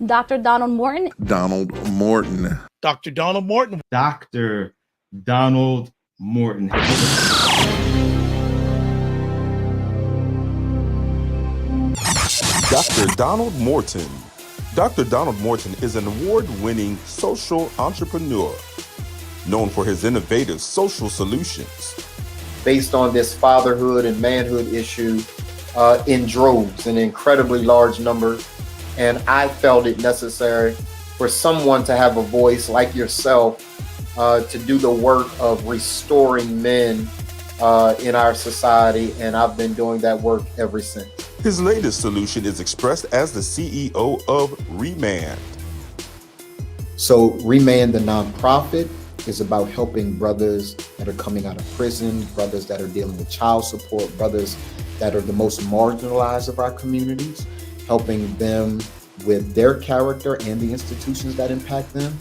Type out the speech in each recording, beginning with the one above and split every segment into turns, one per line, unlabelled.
Dr. Donald Morton.
Donald Morton.
Dr. Donald Morton.
Dr. Donald Morton.
Dr. Donald Morton. Dr. Donald Morton is an award-winning social entrepreneur known for his innovative social solutions.
Based on this fatherhood and manhood issue in droves, in incredibly large numbers. And I felt it necessary for someone to have a voice like yourself to do the work of restoring men in our society. And I've been doing that work ever since.
His latest solution is expressed as the CEO of Remand.
So Remand, the nonprofit, is about helping brothers that are coming out of prison, brothers that are dealing with child support, brothers that are the most marginalized of our communities, helping them with their character and the institutions that impact them.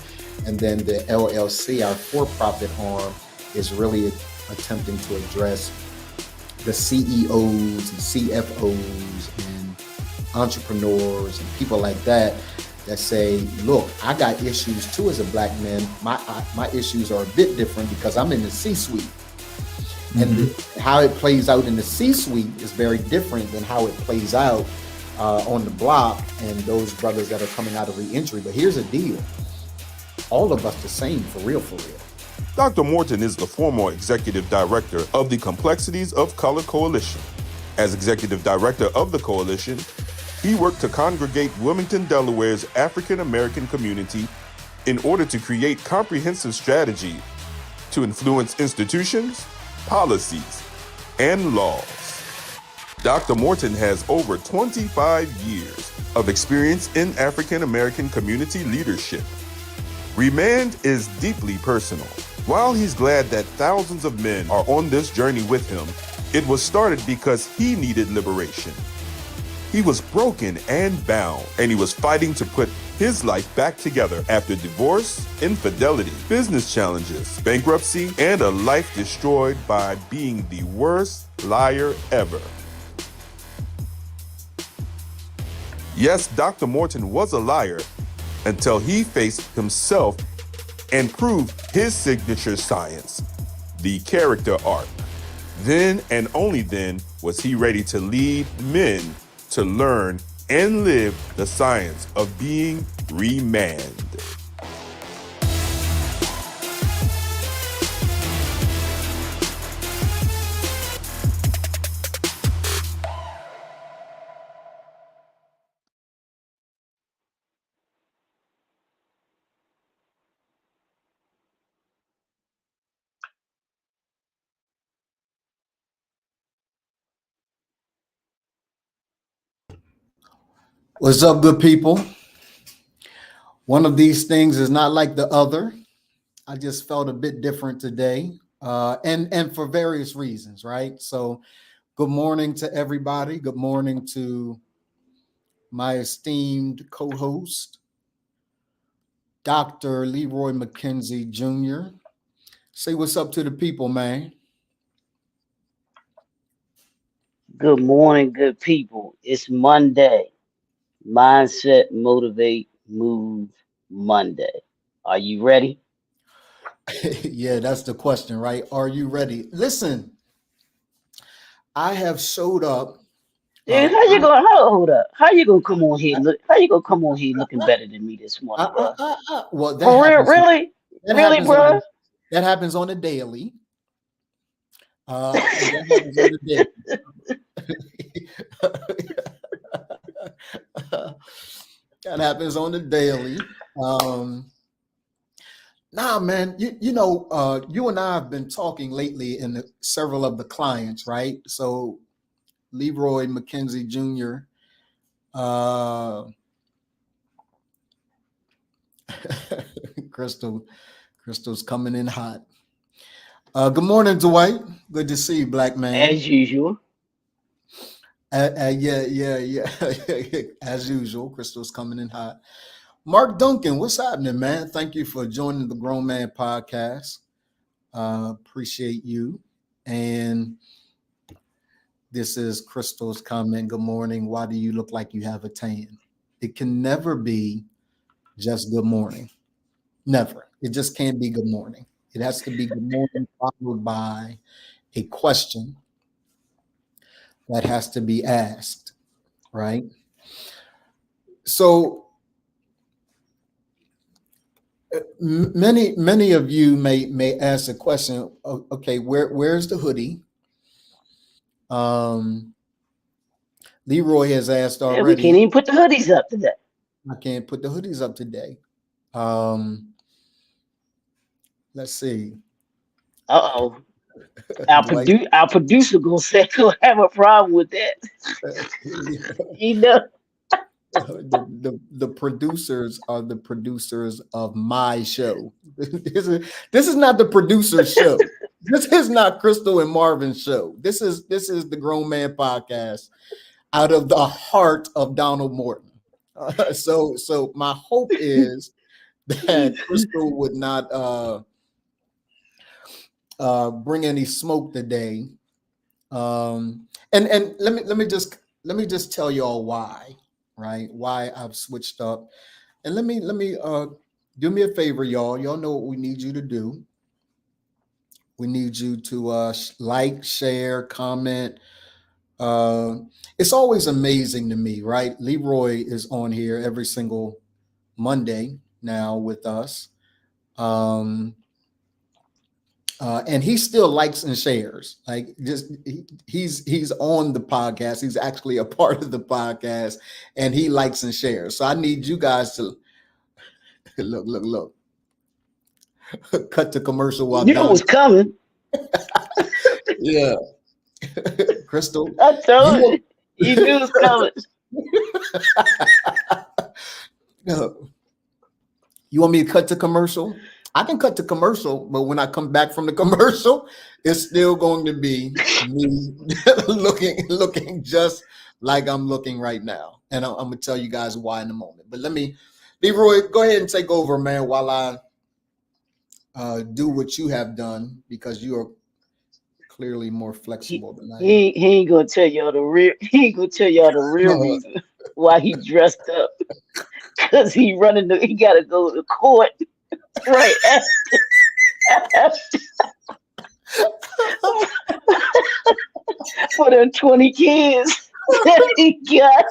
And then the LLC, our for-profit arm, is really attempting to address the CEOs and CFOs and entrepreneurs and people like that say, look, I got issues too as a black man. My issues are a bit different because I'm in the C-suite. Mm-hmm. And how it plays out in the C-suite is very different than how it plays out on the block and those brothers that are coming out of re-entry. But here's the deal. All of us the same, for real, for real.
Dr. Morton is the former executive director of the Complexities of Color Coalition. As executive director of the coalition, he worked to congregate Wilmington, Delaware's African-American community in order to create comprehensive strategy to influence institutions, policies, and laws. Dr. Morton has over 25 years of experience in African-American community leadership. Remand is deeply personal. While he's glad that thousands of men are on this journey with him, it was started because he needed liberation. He was broken and bound, and he was fighting to put his life back together after divorce, infidelity, business challenges, bankruptcy, and a life destroyed by being the worst liar ever. Yes, Dr. Morton was a liar until he faced himself and proved his signature science, the character arc. Then and only then was he ready to lead men to learn and live the science of being remanded.
What's up, good people? One of these things is not like the other. I just felt a bit different today, and for various reasons, right? So good morning to everybody. Good morning to my esteemed co-host, Dr. Leroy McKenzie Jr. Say what's up to the people, man.
Good morning, good people. It's Monday. Mindset, Motivate, Move Monday. Are you ready?
Yeah, that's the question, right? Are you ready? Listen, I have showed up.
Dude, how you gonna hold up? How you gonna come on here? How you gonna come on here looking better than me this morning, bro?
Well,
for real, really, really, bro.
That happens on the daily. That happens on the daily. That happens on the daily. Nah, man, you know, you and I have been talking lately in several of the clients, right? So Leroy McKenzie Jr. Crystal's coming in hot. Good morning, Dwight. Good to see you, black man.
As usual.
Yeah. As usual, Crystal's coming in hot. Mark Duncan, what's happening, man? Thank you for joining the Grown Man Podcast. Appreciate you. And this is Crystal's comment. Good morning. Why do you look like you have a tan? It can never be just good morning. Never. It just can't be good morning. It has to be good morning followed by a question that has to be asked, right? So many of you may ask the question, okay, where's the hoodie? Leroy has asked
Yeah, we
already.
can't even put the hoodies up today.
I can't put the hoodies up today. Let's see.
Uh-oh. Our producer gonna say he'll have a problem with that. You know.
The producers are the producers of my show. This is not the producer's show. This is not Crystal and Marvin's show. This is the Grown Man Podcast out of the heart of Donald Morton. So my hope is that Crystal would not bring any smoke today. And let me just tell you all why. Right, why I've switched up, and let me do me a favor, y'all. Y'all know what we need you to do. We need you to like, share, comment. It's always amazing to me, right? Leroy is on here every single Monday now with us, and he still likes and shares. Like he's on the podcast. He's actually a part of the podcast, and he likes and shares. So I need you guys to look. Cut the commercial while
you know what's coming.
Yeah, Crystal.
I told you. You knew it was coming.
No. You want me to cut the commercial? I can cut the commercial, but when I come back from the commercial, it's still going to be me looking just like I'm looking right now. And I'm going to tell you guys why in a moment. But let me, Leroy, go ahead and take over, man, while I do what you have done, because you are clearly more flexible than I am.
He ain't gonna tell y'all the real. He ain't gonna tell y'all the real reason why he dressed up. Cause he gotta go to court. Right for them 20 kids that he got.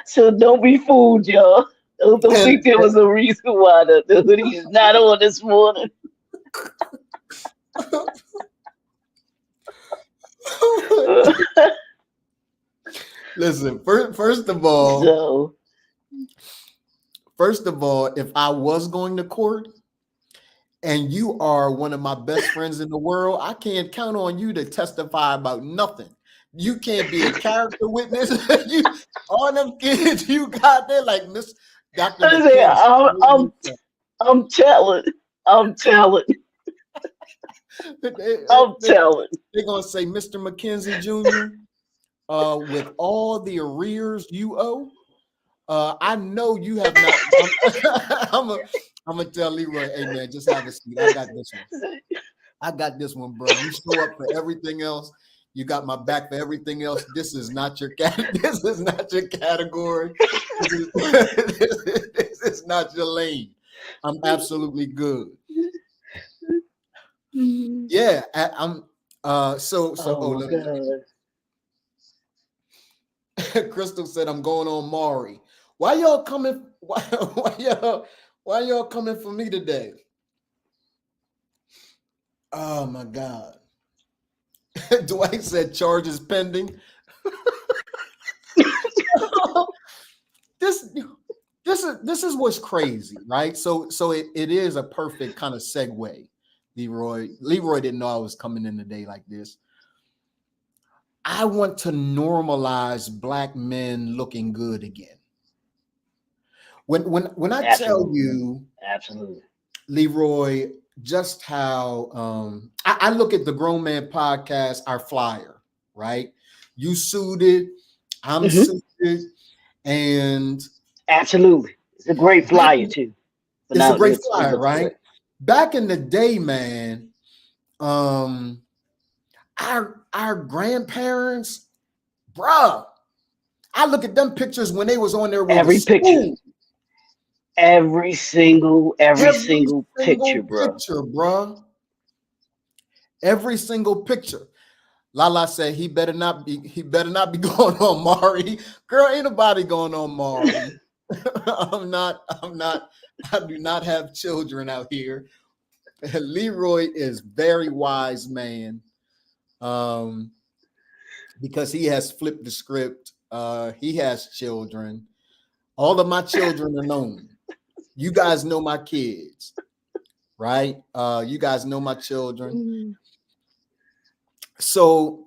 So don't be fooled, y'all. Don't think there was a reason why the hoodie is not on this morning.
Listen, first of all, if I was going to court and you are one of my best friends in the world, I can't count on you to testify about nothing. You can't be a character witness. All them kids you got there, like Miss Dr.
I'm telling.
They're gonna say, Mr. McKenzie Jr., with all the arrears you owe, I know you have not. I'm gonna tell Leroy, hey man, just have a seat. I got this one, bro. You show up for everything else. You got my back for everything else. This is not your This is not your category. This is not your lane. I'm absolutely good. Yeah, I'm. Crystal said I'm going on Maury. Why y'all coming? Why y'all coming for me today? Oh my God. Dwight said charges pending. This is what's crazy, right? So it is a perfect kind of segue. Leroy didn't know I was coming in today like this. I want to normalize Black men looking good again. When I tell you,
absolutely,
Leroy, just how I look at the Grown Man Podcast, our flyer, right? You suited, I'm suited, and
absolutely, it's a great flyer too.
It's a great flyer, right? Great. Back in the day, man, our grandparents, bruh, I look at them pictures when they was on their way to
Every picture,
school.
every single picture, bro.
picture, bro. Every single picture. Lala said he better not be going on Maury. Girl, ain't nobody going on Maury. I do not have children out here. Leroy is very wise man. Because he has flipped the script. He has children. All of my children are known. You guys know my kids, right? You guys know my children. So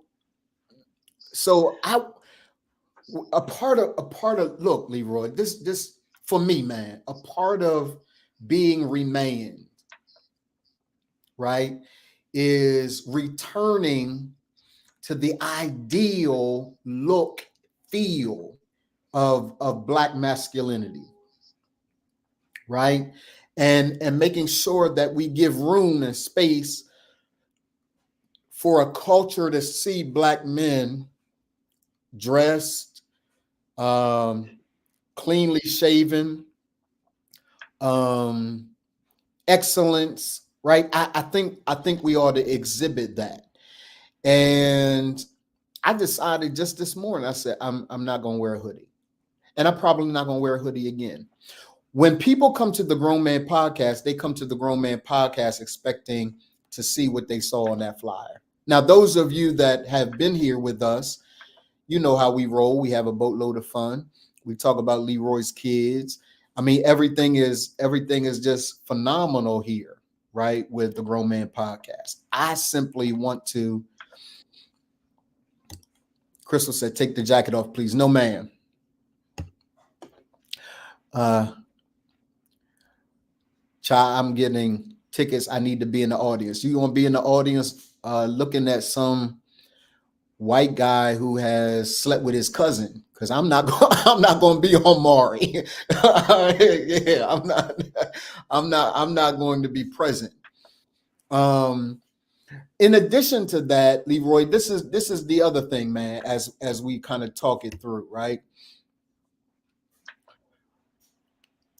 a part of look, Leroy, this for me, man, a part of being remanded, right, is returning to the ideal look, feel of Black masculinity, right? And making sure that we give room and space for a culture to see Black men dressed, cleanly shaven, excellence, right? I think we ought to exhibit that. And I decided just this morning, I said, I'm not going to wear a hoodie. And I'm probably not going to wear a hoodie again. When people come to the Grown Man Podcast, they come to the Grown Man Podcast expecting to see what they saw on that flyer. Now, those of you that have been here with us, you know how we roll. We have a boatload of fun. We talk about Leroy's kids. I mean, everything is just phenomenal here, right? With the Grown Man Podcast. I simply want to. Crystal said, take the jacket off, please. No, ma'am. I'm getting tickets. I need to be in the audience. You want to be in the audience looking at some white guy who has slept with his cousin? Because I'm not going to be on Maury. Yeah, I'm not going to be present. In addition to that, Leroy, this is the other thing, man, as we kind of talk it through, right?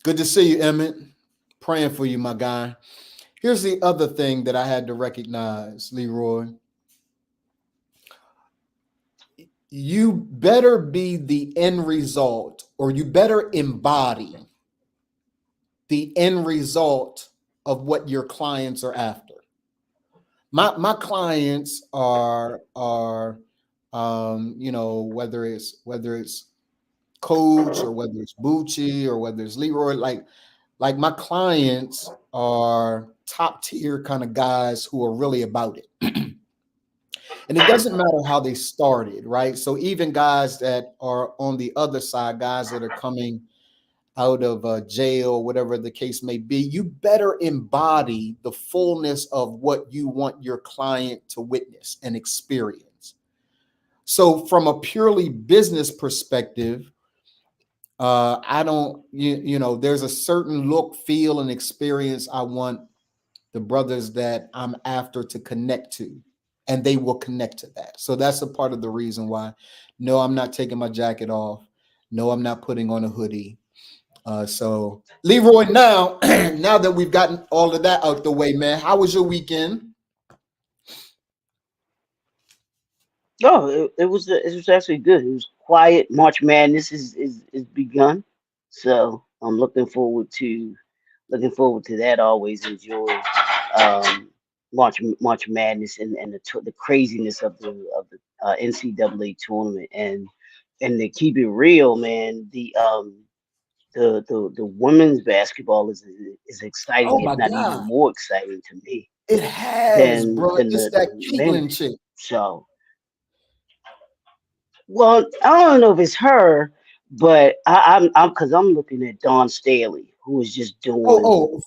Good to see you, Emmett. Praying for you, my guy. Here's the other thing that I had to recognize, Leroy. You better be the end result, or you better embody the end result of what your clients are after. My clients are whether it's Coach or whether it's Bucci or whether it's Leroy, like my clients are top tier kind of guys who are really about it. And it doesn't matter how they started, right? So even guys that are on the other side, guys that are coming out of jail, whatever the case may be, you better embody the fullness of what you want your client to witness and experience. So from a purely business perspective, I don't, there's a certain look, feel, and experience I want the brothers that I'm after to connect to, and they will connect to that. So that's a part of the reason why, no, I'm not taking my jacket off. No, I'm not putting on a hoodie. So Leroy, now that we've gotten all of that out the way, man, how was your weekend?
Oh, it was actually good. It was quiet. March Madness is begun, so I'm looking forward to that. Always enjoy March Madness and the craziness of the NCAA tournament, and to keep it real, man, the women's basketball is exciting,
Oh my
if not
God.
even more exciting to me.
It has, bro.
than
It's
the
that Caitlin
men's.
chick.
So, well, I don't know if it's her, but I'm because I'm looking at Dawn Staley, who is just doing.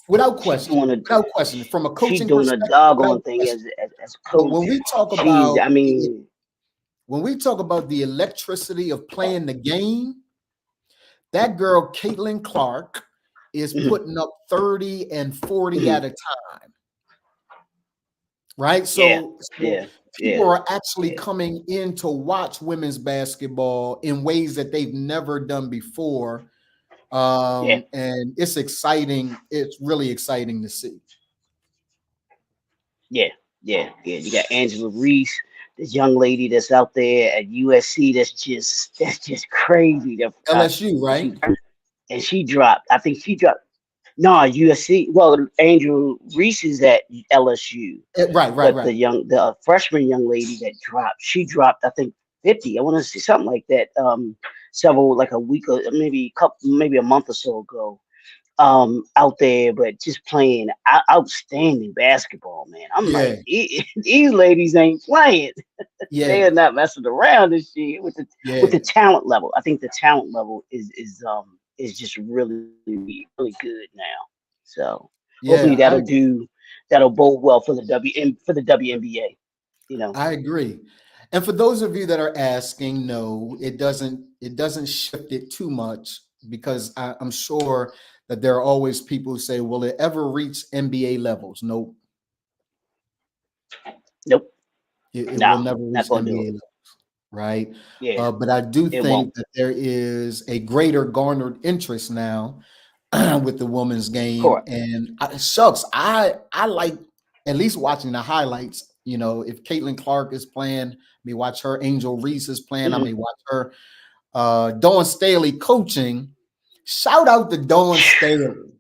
Without
she's
question,
doing
without question, from a
she's
coaching
doing a
perspective,
doggone
without
thing
question.
as
But
coach.
when we talk
She's,
about,
I mean,
when we talk about the electricity of playing the game, that girl Caitlin Clark is putting up 30 and 40 at a time, right? So
yeah. Yeah.
People are actually coming in to watch women's basketball in ways that they've never done before.
Yeah.
And it's exciting. It's really exciting to see.
Yeah. Yeah. Yeah. You got Angela Reese, this young lady that's out there at USC. That's just crazy.
LSU,
She,
right?
and she dropped. I think she dropped. No, USC. Well, Angel Reese is at LSU,
Right, right,
but the
right.
freshman young lady that dropped, she dropped. I think 50. I want to see something like that. Several like a week or maybe a month or so ago. Out there, but just playing outstanding basketball, man. I'm
Yeah,
like, these ladies ain't playing. They
yeah,
are not messing around this year with
yeah,
the talent level. I think the talent level is just really really good now. So hopefully
yeah.
that'll bode well for the WNBA. You know,
I agree. And for those of you that are asking, no, it doesn't shift it too much because I'm sure that there are always people who say, will it ever reach NBA levels? Nope.
nope,
It will
no,
never
not
reach
gonna do it.
NBA levels, right?
Yeah,
But I do
it won't.
think that there is a greater garnered interest now with the women's game.
Correct.
And shucks, I like at least watching the highlights. You know, if Caitlin Clark is playing, I may watch her. Angel Reese is playing, I
Mhm.
may watch her. Dawn Staley coaching. Shout out to Dawn Staley.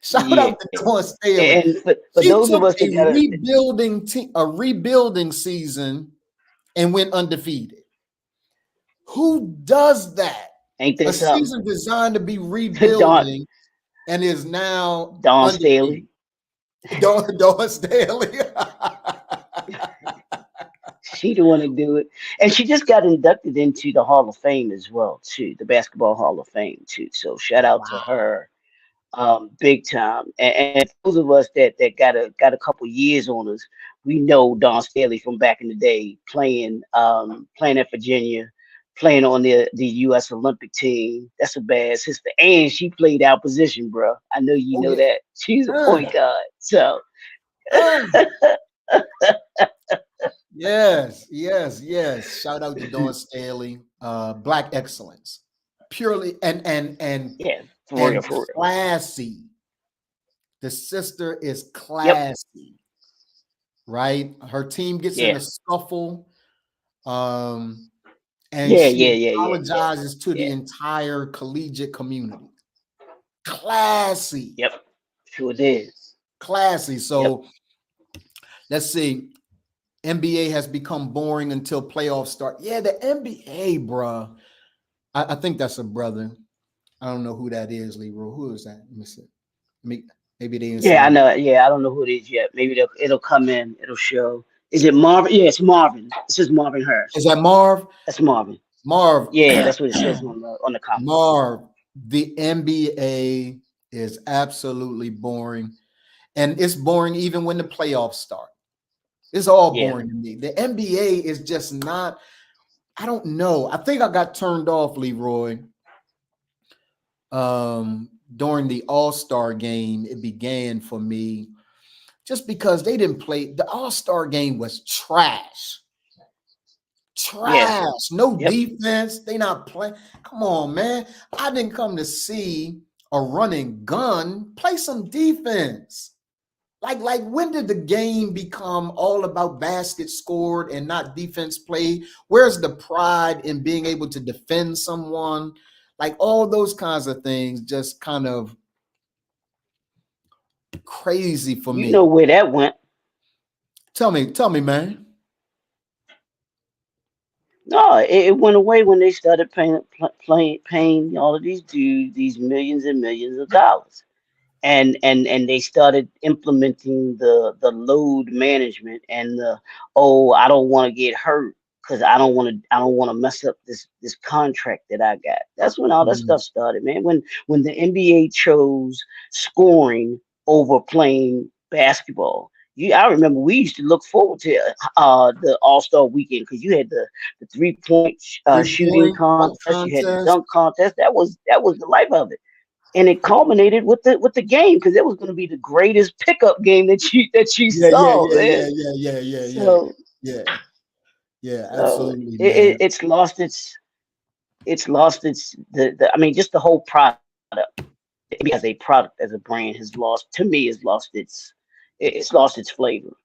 Shout
Yeah,
out to Dawn Staley.
and for
She
those of
took
us that got
a rebuilding season and went undefeated. Who does that?
ain't
A
there something?
season designed to be
Don
rebuilding and is now
Don
undefeated.
Staley.
Dawn Staley.
She the one to do it, and she just got inducted into the Hall of Fame as well, too, the Basketball Hall of Fame too. So shout out to her, big time. And those of us that got a couple years on us, we know Don Staley from back in the day, playing at Virginia, playing on the U.S. Olympic team. That's a bad sister, and she played our position, bro. I know you
Oh
know
yeah.
that. She's a point guard, so.
Uh, yes, yes, yes. Shout out to Dawn Staley. Black excellence. Purely
Yeah, for real,
and
for real.
classy. The sister is
Yep.
classy, right? Her team gets in
Yeah.
a scuffle, and
Yeah,
she
yeah, yeah, yeah, yeah,
apologizes to the
yeah.
entire collegiate community. Classy,
Yep. Sure it is.
classy.
Yep.
So let's see. NBA has become boring until playoffs start. Yeah, the NBA, bruh. I think that's a brother. I don't know who that is, Leroy. Who is that? Let me see. Maybe they didn't
Yeah, I
say.
know. Yeah, I don't know who it is yet. Maybe it'll come in. It'll show. Is it Marvin? Yeah, it's Marvin. It says Marvin Hurst.
Is that Marv?
That's Marvin.
Marv.
Yeah, that's what it says on the comment.
Marv. The NBA is absolutely boring. And it's boring even when the playoffs start. It's all
Yeah.
boring to me. The NBA is just not, I don't know. I think I got turned off, Leroy. During the All-Star game, it began for me just because they didn't play. The All-Star game was trash. Trash. No
Yep.
defense. They not playing. Come on, man. I didn't come to see a running gun. Play some defense. Like when did the game become all about baskets scored and not defense played? Where's the pride in being able to defend someone? Like all those kinds of things just kind of crazy for
You
me.
know where that went.
Tell me, man.
No, it went away when they started paying all of these dudes these millions and millions of dollars. And they started implementing the load management and I don't want to get hurt because I don't want to mess up this contract that I got. That's when all that stuff started, man. When the NBA chose scoring over playing basketball. I remember we used to look forward to the All-Star weekend because you had the 3-point shooting contest, you had the dunk contest. That was the life of it. And it culminated with the game because it was going to be the greatest pickup game that you saw, man.
Yeah.
So
Yeah. Yeah,
So
absolutely, man.
it's lost its the I mean just the whole product as a product as a brand has lost to me has lost it's lost its flavor,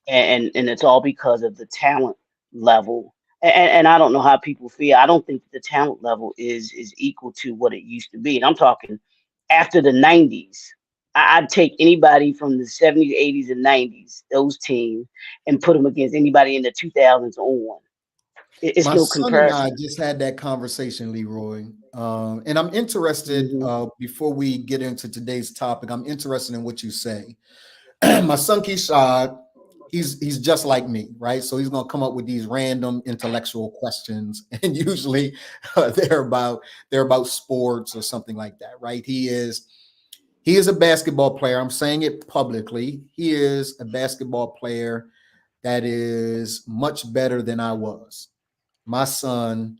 and it's all because of the talent level. And I don't know how people feel. I don't think the talent level is equal to what it used to be. And I'm talking after the 90s. I'd take anybody from the 70s, 80s, and 90s, those teams, and put them against anybody in the 2000s on. It's
My
no
son and I
comparison.
just had that conversation, Leroy. And I'm interested,
Hmm.
before we get into today's topic, I'm interested in what you say. My son Keishad, he's just like me, right? So he's gonna come up with these random intellectual questions, and usually they're about sports or something like that, right? He is a basketball player. I'm saying it publicly. He is a basketball player that is much better than I was. My son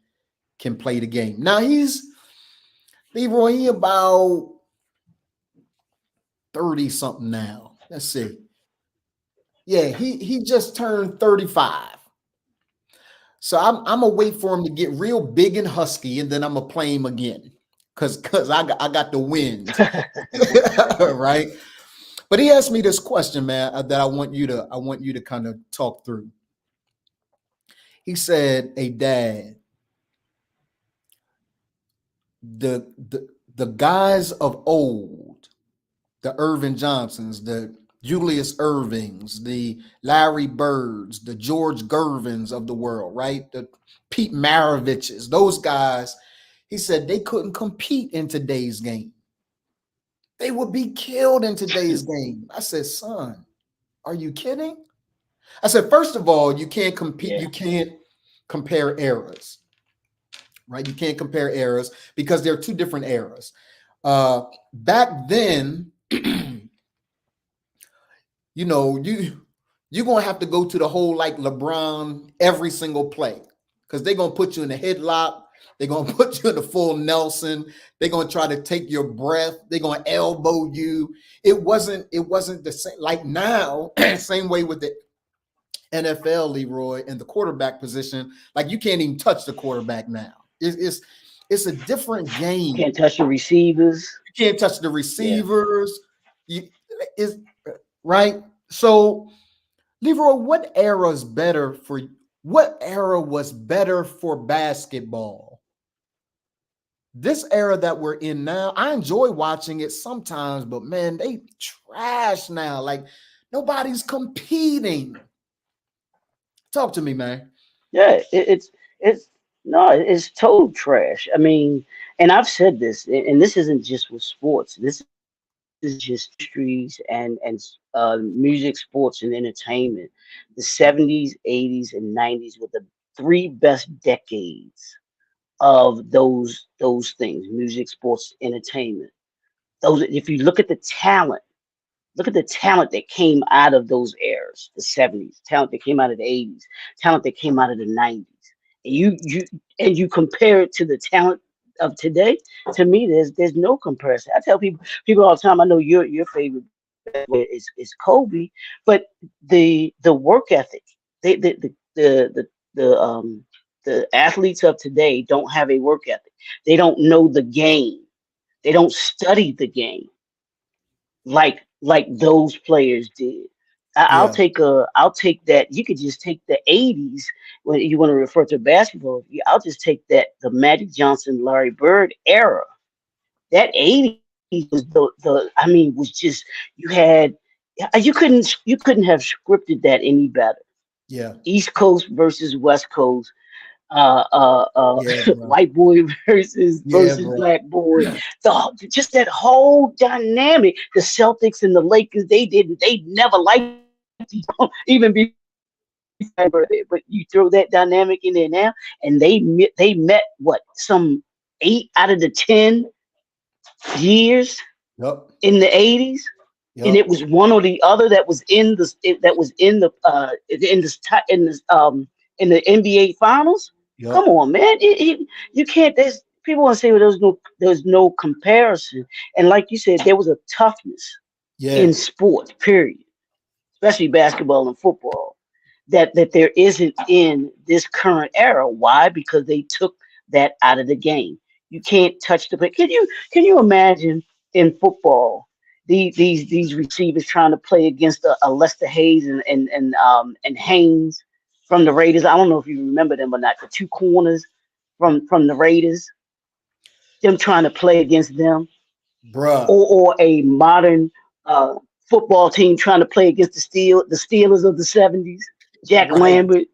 can play the game. Now he's Leroy, he about 30 something now. Let's see. Yeah, he just turned 35. So I'm gonna wait for him to get real big and husky, and then I'm gonna play him again. Cause I got the wind. Right. But he asked me this question, man, that I want you to kind of talk through. He said, "Hey dad, the guys of old, the Irvin Johnsons, the Julius Irvings, the Larry Birds, the George Gervins of the world, right? The Pete Maraviches, those guys," he said, "they couldn't compete in today's game. They would be killed in today's game." I said, "Son, are you kidding?" I said, "First of all, you can't compete,
Yeah,
you can't compare eras, right? You can't compare eras because they're two different eras. Back then, you're gonna have to go to the whole like LeBron every single play because they're gonna put you in a headlock, they're gonna put you in the full Nelson, they're gonna try to take your breath, they're gonna elbow you. It wasn't the same like now, same way with the NFL, Leroy, and the quarterback position. Like you can't even touch the quarterback now. It's a different game.
can't touch the receivers.
You can't touch the
Yeah,
receivers. You is right. So Leroy, what era was better for basketball? This era that we're in now, I enjoy watching it sometimes, but man, they trash now. Like nobody's competing. Talk to me, man.
yeah. It's no, it's total trash. I mean, and I've said this, and this isn't just with sports. This is just industries and music, sports, and entertainment. The 70s, 80s, and 90s were the three best decades of those things: music, sports, entertainment. Those, if you look at the talent that came out of those eras, the 70s, talent that came out of the 80s, talent that came out of the 90s. And you compare it to the talent of today. To me, there's no comparison. I tell people all the time, I know your favorite is Kobe, but the work ethic, they the athletes of today don't have a work ethic. They don't know the game. They don't study the game like those players did.
Yeah,
I'll take that. You could just take the 80s when you want to refer to basketball. I'll just take that the Magic Johnson, Larry Bird era. That 80s was the I mean was just you had you couldn't have scripted that any better.
yeah,
East Coast versus West Coast,
yeah, bro.
white boy
Yeah,
versus
bro.
black boy. Just that whole dynamic. The Celtics and the Lakers, they never liked each other, even before. But you throw that dynamic in there now, and they met what some 8 out of the 10 years
Yep,
in the 80s, and
yep,
it was one or the other that was that was in the NBA finals.
yep.
Come on, man. You can't. There's people want to say, well, there's no comparison. And like you said, there was a toughness
Yeah,
in sports, period, especially basketball and football. that there isn't in this current era. Why? Because they took that out of the game. You can't touch the play. Can you imagine in football these receivers trying to play against a Lester Hayes and Haynes from the Raiders? I don't know if you remember them or not. The two corners from the Raiders, them trying to play against them,
Bruh.
or a modern football team trying to play against the Steelers of the 70s. Jack
Right.
Lambert,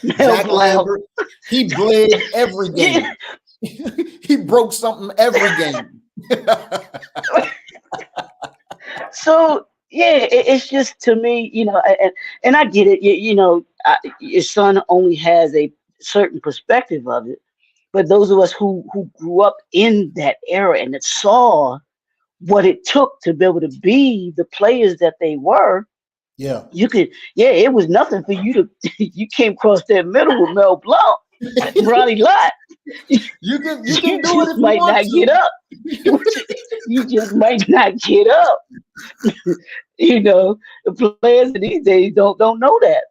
Mel
Jack
Blount.
Lambert, he bled every game. He broke something every game.
So yeah, it's just, to me, and I get it. Your son only has a certain perspective of it, but those of us who grew up in that era and that saw what it took to be able to be the players that they were,
Yeah.
it was nothing for you to. You came across that middle with Mel Blount, Ronnie Lott.
You can
You
do it if
just
you
might
want
not
to.
get up. You just might not get up. The players of these days don't know that.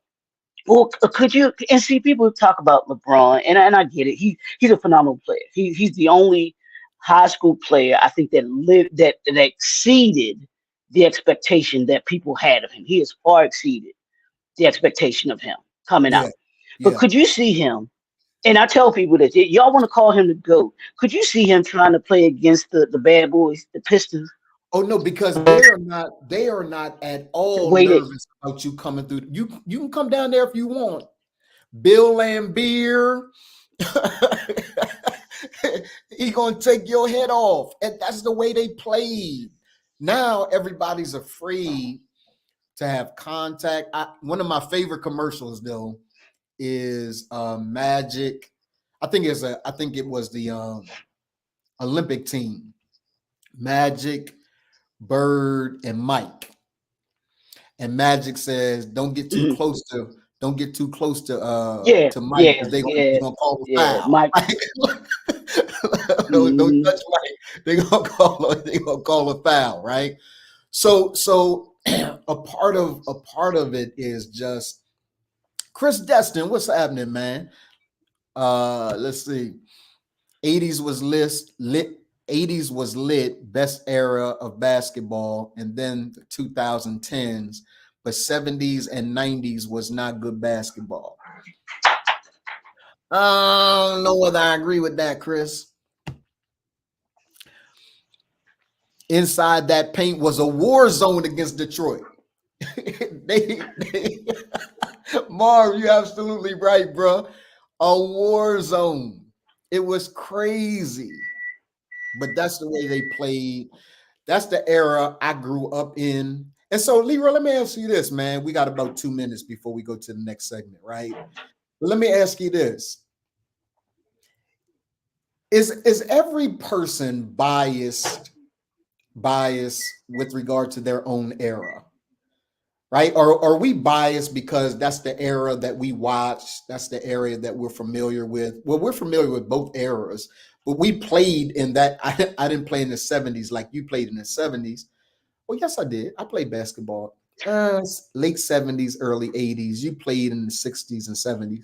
Well, could you? And see, people talk about LeBron, and I get it. He's a phenomenal player. He's the only high school player, I think, that exceeded the expectation that people had of him. He has far exceeded the expectation of him coming
Yeah.
out. But
Yeah.
could you see him? And I tell people that y'all want to call him the GOAT. Could you see him trying to play against the bad boys, the Pistons?
Oh no, because they are not at all
Waited.
nervous about you coming through. You can come down there if you want. Bill Lambier, he gonna take your head off. And that's the way they played. Now everybody's afraid to have contact. One of my favorite commercials though is Magic. I think it was the Olympic team. Magic, Bird, and Mike. And Magic says, "Don't get too close to Mike because they're gonna call a foul."
Mike.
Don't touch Mike. They're gonna call a foul, right? So a part of it is just Chris Destin. What's happening, man? Let's see. 80s was lit. 80s was lit, best era of basketball, and then the 2010s, but 70s and 90s was not good basketball. I don't know whether I agree with that, Chris. Inside that paint was a war zone against Detroit. Marv, you're absolutely right, bro. A war zone. It was crazy. But that's the way they played. That's the era I grew up in. And so, Leroy, let me ask you this, man. We got about 2 minutes before we go to the next segment, right? But let me ask you this. Is every person biased with regard to their own era? Right? Or are we biased because that's the era that we watched? That's the area that we're familiar with. Well, we're familiar with both eras. But we played in that. I didn't play in the 70s like you played in the 70s. Well, yes, I did. I played basketball. Late 70s, early 80s. You played in the 60s and 70s.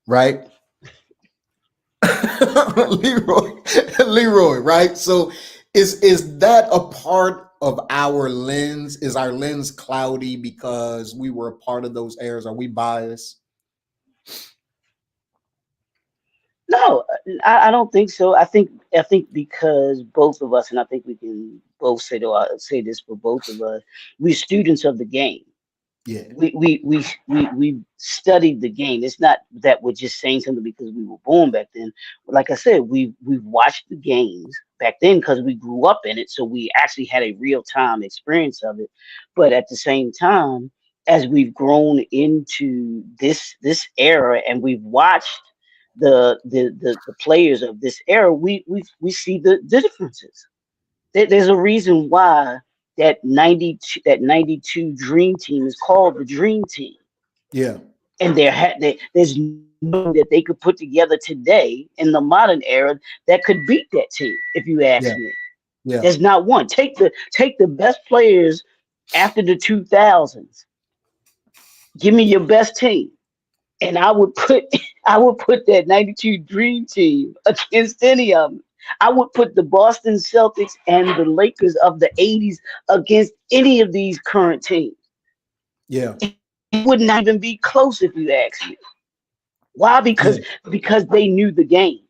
Right? Leroy, right? So is that a part of our lens? Is our lens cloudy because we were a part of those eras? Are we biased?
No, I don't think so. I think because both of us, and I think we can both say this for both of us, we're students of the game.
Yeah.
We studied the game. It's not that we're just saying something because we were born back then. Like I said, we've watched the games back then because we grew up in it, so we actually had a real time experience of it. But at the same time, as we've grown into this era and we've watched the players of this era, we see the differences. There's a reason why that 92 Dream Team is called the Dream Team.
Yeah.
And there's nothing that they could put together today in the modern era that could beat that team, if you ask me.
Yeah.
There's not one. Take the best players after the 2000s. Give me your best team. And I would put I would put that 92 Dream Team against any of them. I would put the Boston Celtics and the Lakers of the 80s against any of these current teams.
Yeah.
It would not even be close if you ask me. Why? Because they knew the game.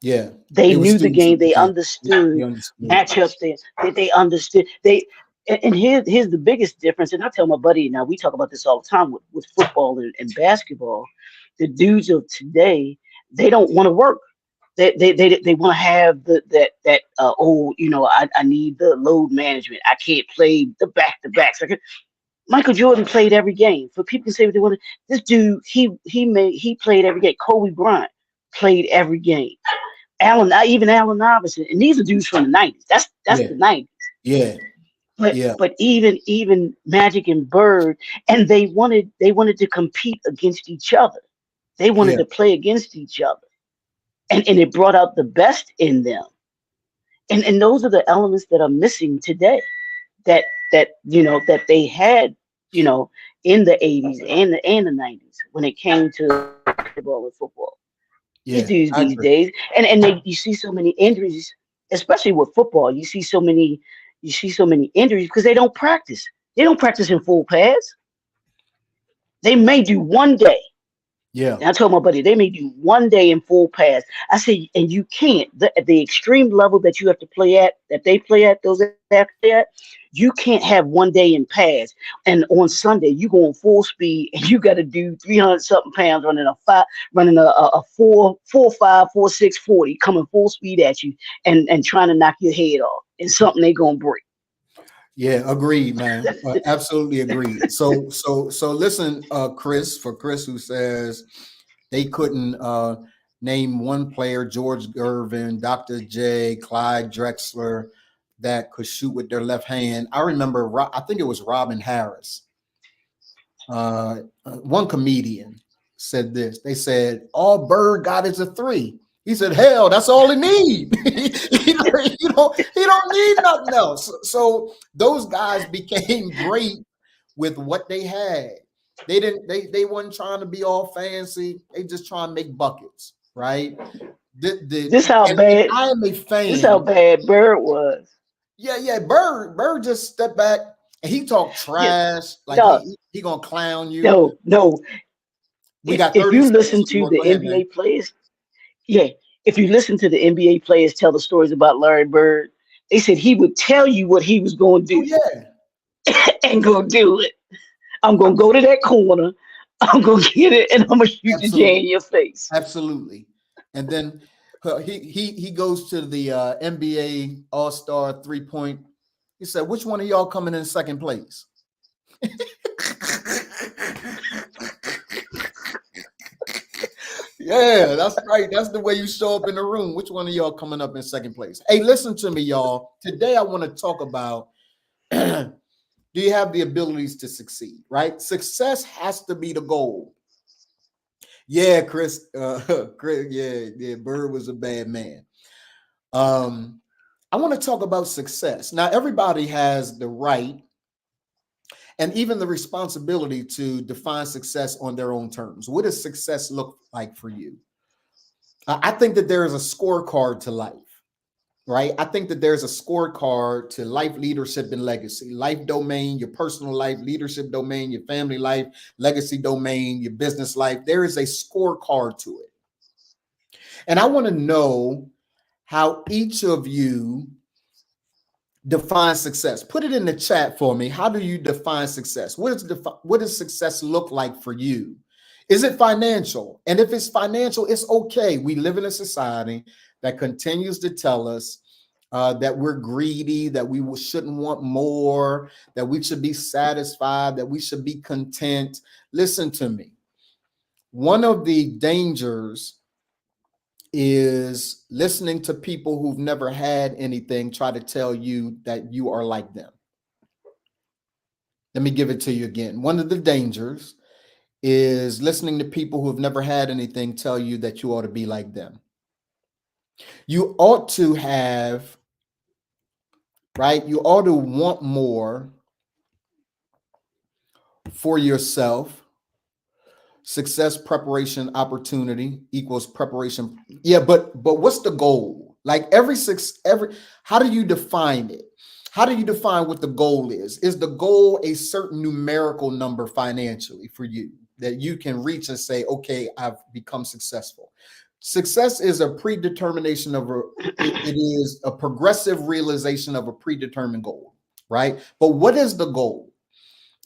Yeah.
They
were
knew the
students
game.
of the
They
game.
understood
They understood.
matchups. They understood. And here's the biggest difference. And I tell my buddy now, we talk about this all the time with football and basketball. The dudes of today, they don't want to work. They want to have that I need the load management. I can't play the back to backs. Michael Jordan played every game. For people to say what they want, this dude he played every game. Kobe Bryant played every game. Allen Iverson, and these are dudes from the 90s. That's the 90s.
Yeah.
But even Magic and Bird, and they wanted to compete against each other. They wanted to play against each other, and it brought out the best in them. And those are the elements that are missing today. That that they had in the 80s and the 90s when it came to basketball and football.
Yeah.
These days, and you see so many injuries, especially with football. You see so many injuries because they don't practice. They don't practice in full pads. They may do one day.
Yeah.
And I told my buddy they may do one day in full pads. I said, and you can't at the extreme level that you have to play at, that they play at, those at, you can't have one day in pads. And on Sunday you go on full speed and you got to do 300 something pounds running a 4.5, 4.6 coming full speed at you and trying to knock your head off. It's something they're gonna break.
Yeah, agreed, man. Absolutely agreed. So listen, Chris who says they couldn't name one player, George Gervin, Dr. J, Clyde Drexler, that could shoot with their left hand. I remember, I think it was Robin Harris. One comedian said this. They said, all Bird got is a 3. He said, hell, that's all he need. he don't need nothing else. So those guys became great with what they had. They weren't trying to be all fancy. They just trying to make buckets, right?
This how bad
I am a fan.
This how bad Bird was.
Yeah. Bird just stepped back and he talked trash. He gonna clown you.
No.
We got
if you
30
listen
seconds.
to the
Go ahead,
NBA
man.
players, if you listen to the NBA players tell the stories about Larry Bird, they said he would tell you what he was going to do. And go do it. I'm going to go to that corner. I'm going to get it, and I'm going to shoot the J in your face.
Absolutely. And then he goes to the NBA All-Star 3-point. He said, which one of y'all coming in second place? Yeah, that's right. That's the way you show up in the room. Which one of y'all coming up in second place? Hey, listen to me, y'all. Today I want to talk about do you have the abilities to succeed, right? Success has to be the goal. Yeah, Chris, yeah, Bird was a bad man. I want to talk about success. Now, everybody has the right and even the responsibility to define success on their own terms. What does success look like for you? I think that there is a scorecard to life, right? I think that there's a scorecard to life, leadership, and legacy. Life domain, your personal life, leadership domain, your family life, legacy domain, your business life. There is a scorecard to it. And I want to know how each of you define success. Put it in the chat for me. How do you define success? What does success look like for you? Is it financial? And if it's financial, it's okay. We live in a society that continues to tell us that we're greedy, that we shouldn't want more, that we should be satisfied, that we should be content. Listen to me. One of the dangers is listening to people who've never had anything try to tell you that you are like them. Let me give it to you again. One of the dangers is listening to people who have never had anything tell you that you ought to be like them. You ought to have, right? You ought to want more for yourself. success, preparation, opportunity equals preparation. Yeah, but what's the goal? Like how do you define it? How do you define what the goal is? Is the goal a certain numerical number financially for you that you can reach and say, okay, I've become successful? Success is a predetermination of it is a progressive realization of a predetermined goal, right? But what is the goal?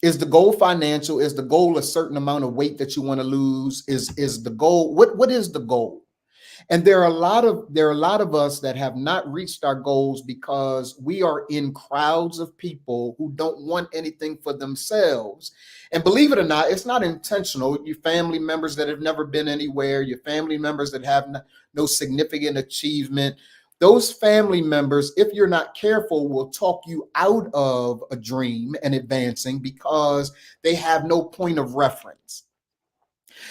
Is the goal financial? Is the goal a certain amount of weight that you want to lose? Is the goal what is the goal? And there are a lot of us that have not reached our goals because we are in crowds of people who don't want anything for themselves. And believe it or not, it's not intentional. Your family members that have never been anywhere, your family members that have no significant achievement, those family members, if you're not careful, will talk you out of a dream and advancing because they have no point of reference.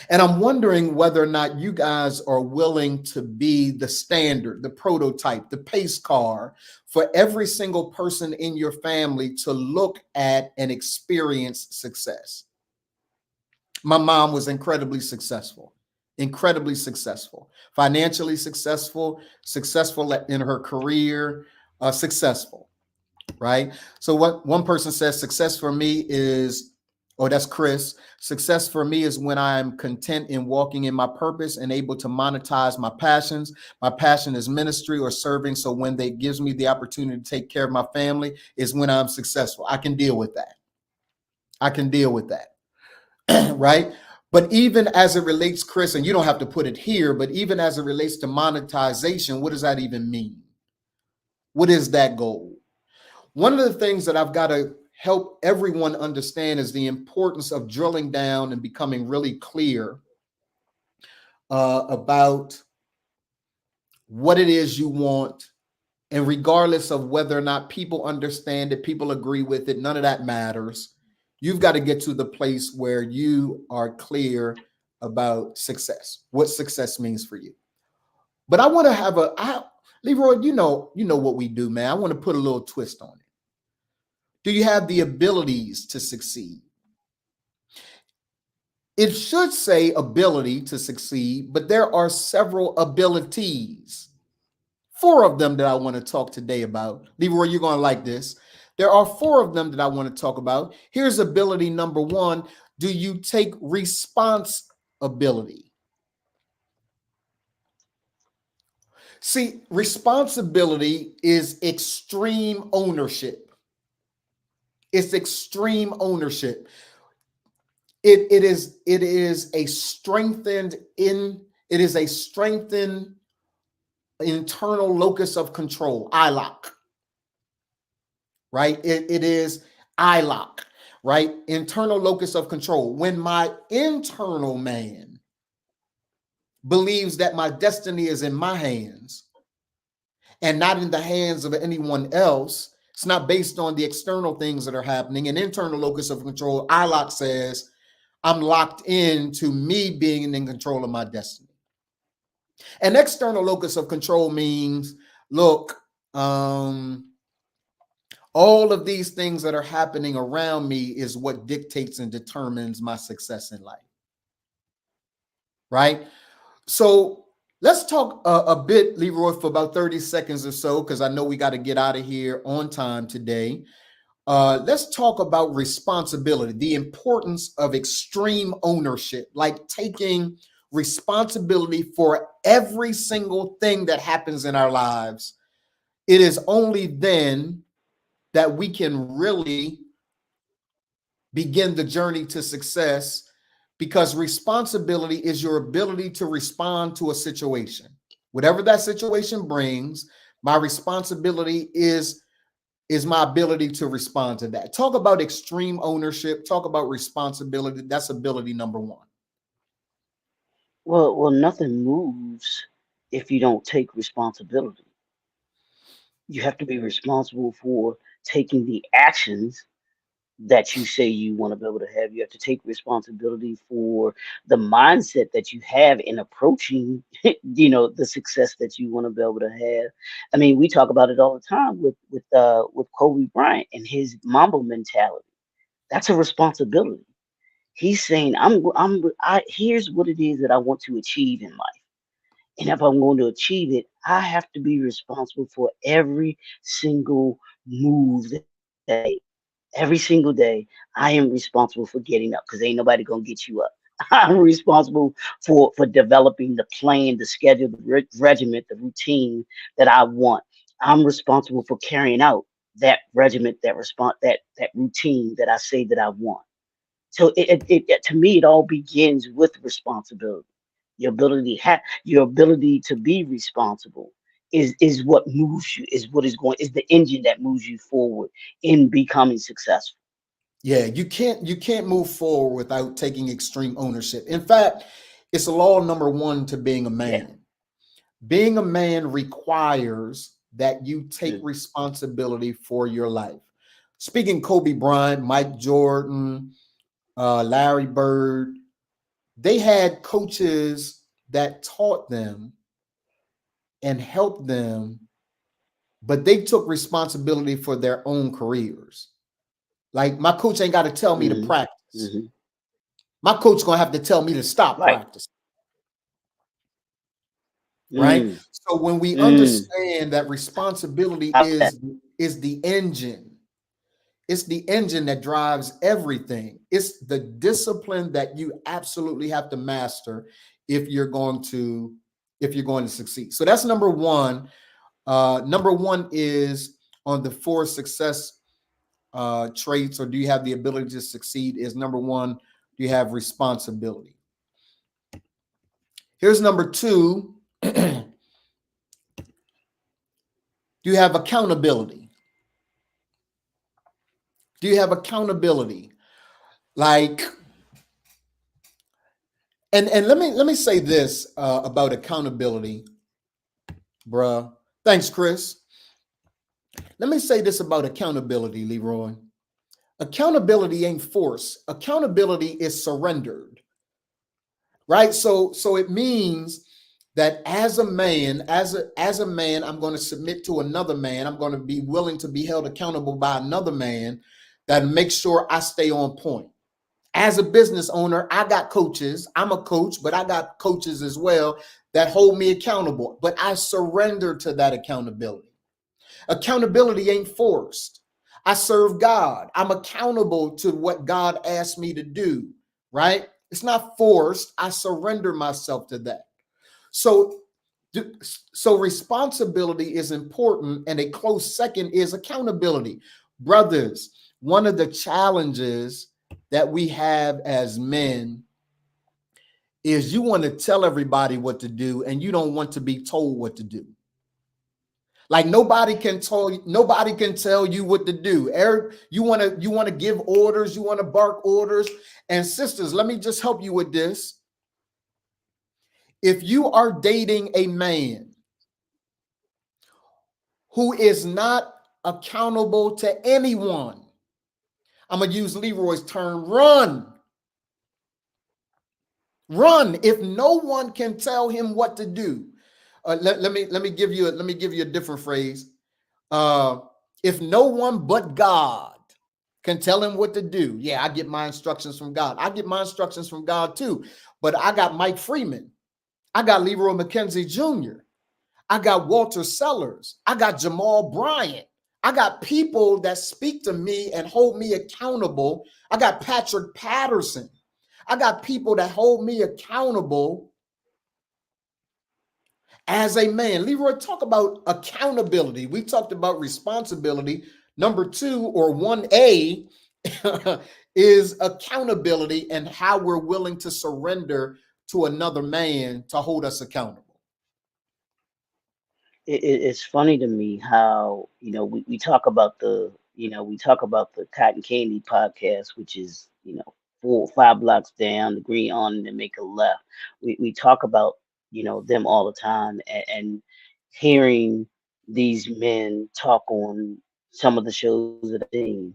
And I'm wondering whether or not you guys are willing to be the standard, the prototype, the pace car for every single person in your family to look at and experience success. My mom was incredibly successful, financially successful in her career, successful, right? So what one person says, success for me is, oh, that's Chris. Success for me is when I'm content in walking in my purpose and able to monetize my passions. My passion is ministry or serving. So when they gives me the opportunity to take care of my family is when I'm successful. I can deal with that. Right? But even as it relates, Chris, and you don't have to put it here, but even as it relates to monetization, what does that even mean? What is that goal? One of the things that I've got to help everyone understand is the importance of drilling down and becoming really clear about what it is you want. And regardless of whether or not people understand it, people agree with it, none of that matters. You've got to get to the place where you are clear about success, what success means for you. But I want to have Leroy, you know what we do, man. I want to put a little twist on it. Do you have the abilities to succeed? It should say ability to succeed, but there are several abilities. 4 of them that I want to talk today about. Leroy, you're going to like this. There are 4 of them that I want to talk about. Here's ability number 1. Do you take responsibility? See, responsibility is extreme ownership. It's extreme ownership. It is a strengthened internal locus of control, ILOC. Right? It is ILOC, right? Internal locus of control. When my internal man believes that my destiny is in my hands and not in the hands of anyone else, it's not based on the external things that are happening. An internal locus of control, ILOC, says I'm locked into me being in control of my destiny. An external locus of control means, look, all of these things that are happening around me is what dictates and determines my success in life. Right? So let's talk a bit, Leroy, for about 30 seconds or so, because I know we got to get out of here on time today. Let's talk about responsibility, the importance of extreme ownership, like taking responsibility for every single thing that happens in our lives. It is only then that we can really begin the journey to success, because responsibility is your ability to respond to a situation. Whatever that situation brings, my responsibility is my ability to respond to that. Talk about extreme ownership, talk about responsibility. That's ability number 1.
Well, nothing moves if you don't take responsibility. You have to be responsible for taking the actions that you say you want to be able to have. You have to take responsibility for the mindset that you have in approaching, the success that you want to be able to have. I mean, we talk about it all the time with Kobe Bryant and his Mamba mentality. That's a responsibility. He's saying, here's what it is that I want to achieve in life. And if I'm going to achieve it, I have to be responsible for every single move that I make. Every single day, I am responsible for getting up because ain't nobody gonna get you up. I'm responsible for developing the plan, the schedule, the regiment, the routine that I want. I'm responsible for carrying out that regiment, that routine that I say that I want. So to me, it all begins with responsibility. Your ability to be responsible is what moves you, is the engine that moves you forward in becoming successful.
Yeah, you can't move forward without taking extreme ownership. In fact, it's a law number one to being a
Yeah.
man. Being a man requires that you take
Mm.
responsibility for your life. Speaking Kobe Bryant, Mike Jordan, Larry Bird, they had coaches that taught them and helped them, but they took responsibility for their own careers. Like my coach ain't got to tell me to
Mhm.
practice.
Mhm.
My coach gonna have to tell me to stop
Right.
practice, right?
Mm.
So when we
Mm.
understand that responsibility
I-
is the engine, it's the engine that drives everything. It's the discipline that you absolutely have to master if you're going to succeed. So that's number one. Number one is on the four success traits, or do you have the ability to succeed? Is number one, do you have responsibility? Here's number two. Do you have accountability? Do you have accountability? Like, and let me say this about accountability, bruh. Thanks, Chris. Let me say this about accountability, Leroy. Accountability ain't force. Accountability is surrendered, right? So it means that as a man, I'm going to submit to another man. I'm going to be willing to be held accountable by another man that makes sure I stay on point. As a business owner, I got coaches. I'm a coach, but I got coaches as well that hold me accountable. But I surrender to that accountability. Accountability ain't forced. I serve God. I'm accountable to what God asked me to do, right? It's not forced. I surrender myself to that. So, so responsibility is important, and a close second is accountability. Brothers, one of the challenges that we have as men is you want to tell everybody what to do, and you don't want to be told what to do. Like nobody can tell you what to do. Eric, you want to give orders, you want to bark orders. And sisters, let me just help you with this. If you are dating a man who is not accountable to anyone, I'm going to use Leroy's term, run. Run. If no one can tell him what to do. Let me give you a different phrase. If no one but God can tell him what to do, yeah, I get my instructions from God. I get my instructions from God too. But I got Mike Freeman. I got Leroy McKenzie Jr. I got Walter Sellers. I got Jamal Bryant. I got people that speak to me and hold me accountable. I got Patrick Patterson. I got people that hold me accountable as a man. Leroy, talk about accountability. We talked about responsibility. Number two, or 1A, is accountability and how we're willing to surrender to another man to hold us accountable.
It's funny to me how we talk about the Cotton Candy podcast, which is 4 or 5 blocks down the green on and then make a left. We talk about them all the time, and hearing these men talk on some of the shows that I've seen,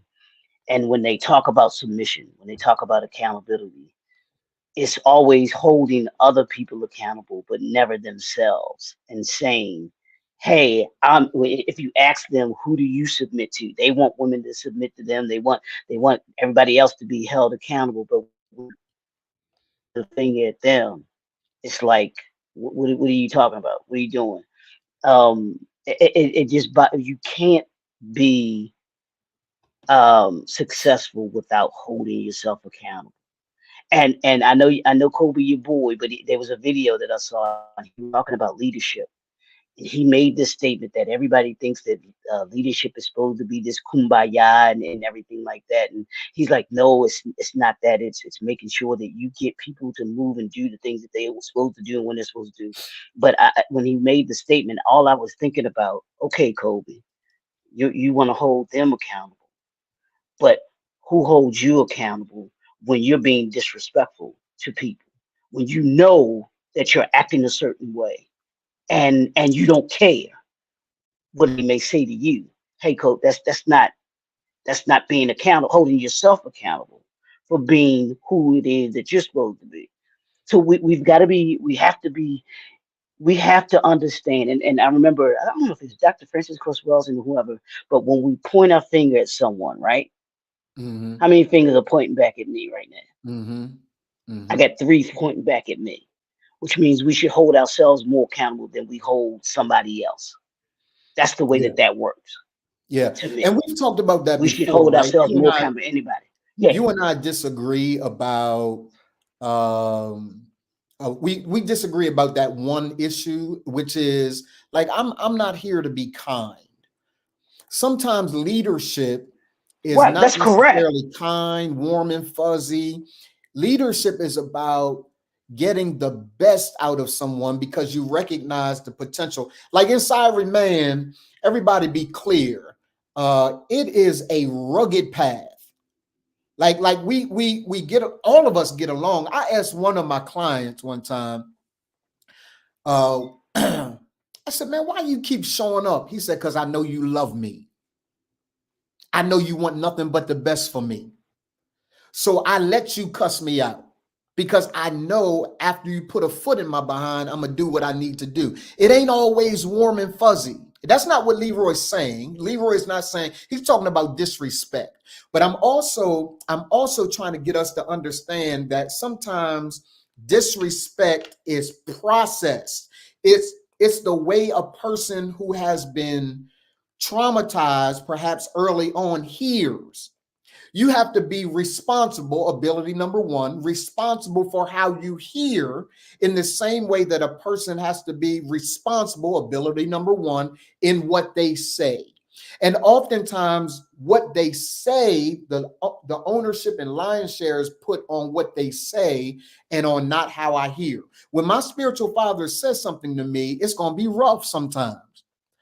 and when they talk about submission, when they talk about accountability, it's always holding other people accountable, but never themselves, and saying, "Hey, if you ask them, who do you submit to? They want women to submit to them. They want everybody else to be held accountable. But the thing at them, it's like, what are you talking about? What are you doing? It just, but you can't be successful without holding yourself accountable. And I know Kobe, your boy, but there was a video that I saw, he was talking about leadership. He made this statement that everybody thinks that leadership is supposed to be this kumbaya and everything like that. And he's like, no, it's not that. It's making sure that you get people to move and do the things that they were supposed to do and when they're supposed to do. But when he made the statement, all I was thinking about, okay, Kobe, you want to hold them accountable, but who holds you accountable when you're being disrespectful to people, when you know that you're acting a certain way? And you don't care what he may say to you. Hey, coach, that's not being accountable, holding yourself accountable for being who it is that you're supposed to be. So we've got to be, we have to understand. And I remember, I don't know if it's Dr. Francis Cross Wells and whoever, but when we point our finger at someone, right?
Mm-hmm.
How many fingers are pointing back at me right now?
Mm-hmm. Mm-hmm.
I got 3 pointing back at me, which means we should hold ourselves more accountable than we hold somebody else. That's the way
Yeah.
that works.
Yeah.
To me.
And we've talked about that
We
before,
should hold
right?
ourselves more accountable than anybody. Yeah.
You and I disagree about we disagree about that one issue, which is like I'm not here to be kind. Sometimes leadership is
Right,
not
that's correct.
necessarily kind, warm and fuzzy. Leadership is about getting the best out of someone because you recognize the potential. Like inside Remain, everybody be clear. It is a rugged path. Like we get, all of us get along. I asked one of my clients one time, I said, man, why you keep showing up? He said, because I know you love me. I know you want nothing but the best for me. So I let you cuss me out because I know after you put a foot in my behind, I'm going to do what I need to do. It ain't always warm and fuzzy. That's not what Leroy's saying. Leroy is not saying, he's talking about disrespect. But I'm also trying to get us to understand that sometimes disrespect is processed. It's the way a person who has been traumatized, perhaps early on, hears. You have to be responsible, ability number one, responsible for how you hear in the same way that a person has to be responsible, ability number one, in what they say. And oftentimes what they say, the ownership and lion's share is put on what they say and on not how I hear. When my spiritual father says something to me, it's going to be rough sometimes.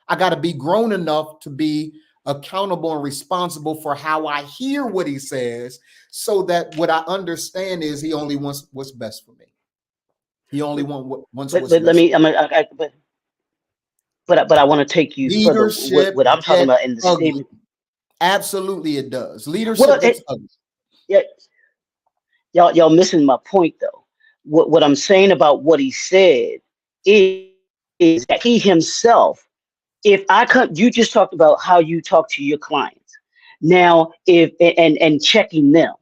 I got to be grown enough to be accountable and responsible for how I hear what he says, so that what I understand is he only wants what's best for me. He only wants what's best.
But let me, but I want to take you
Leadership
further. What I'm talking about in the
ugly.
statement.
Absolutely, it does. Leadership gets ugly.
Yeah, y'all missing my point though. What I'm saying about what he said is that he himself. If I come, you just talked about how you talk to your clients. Now, if and checking them,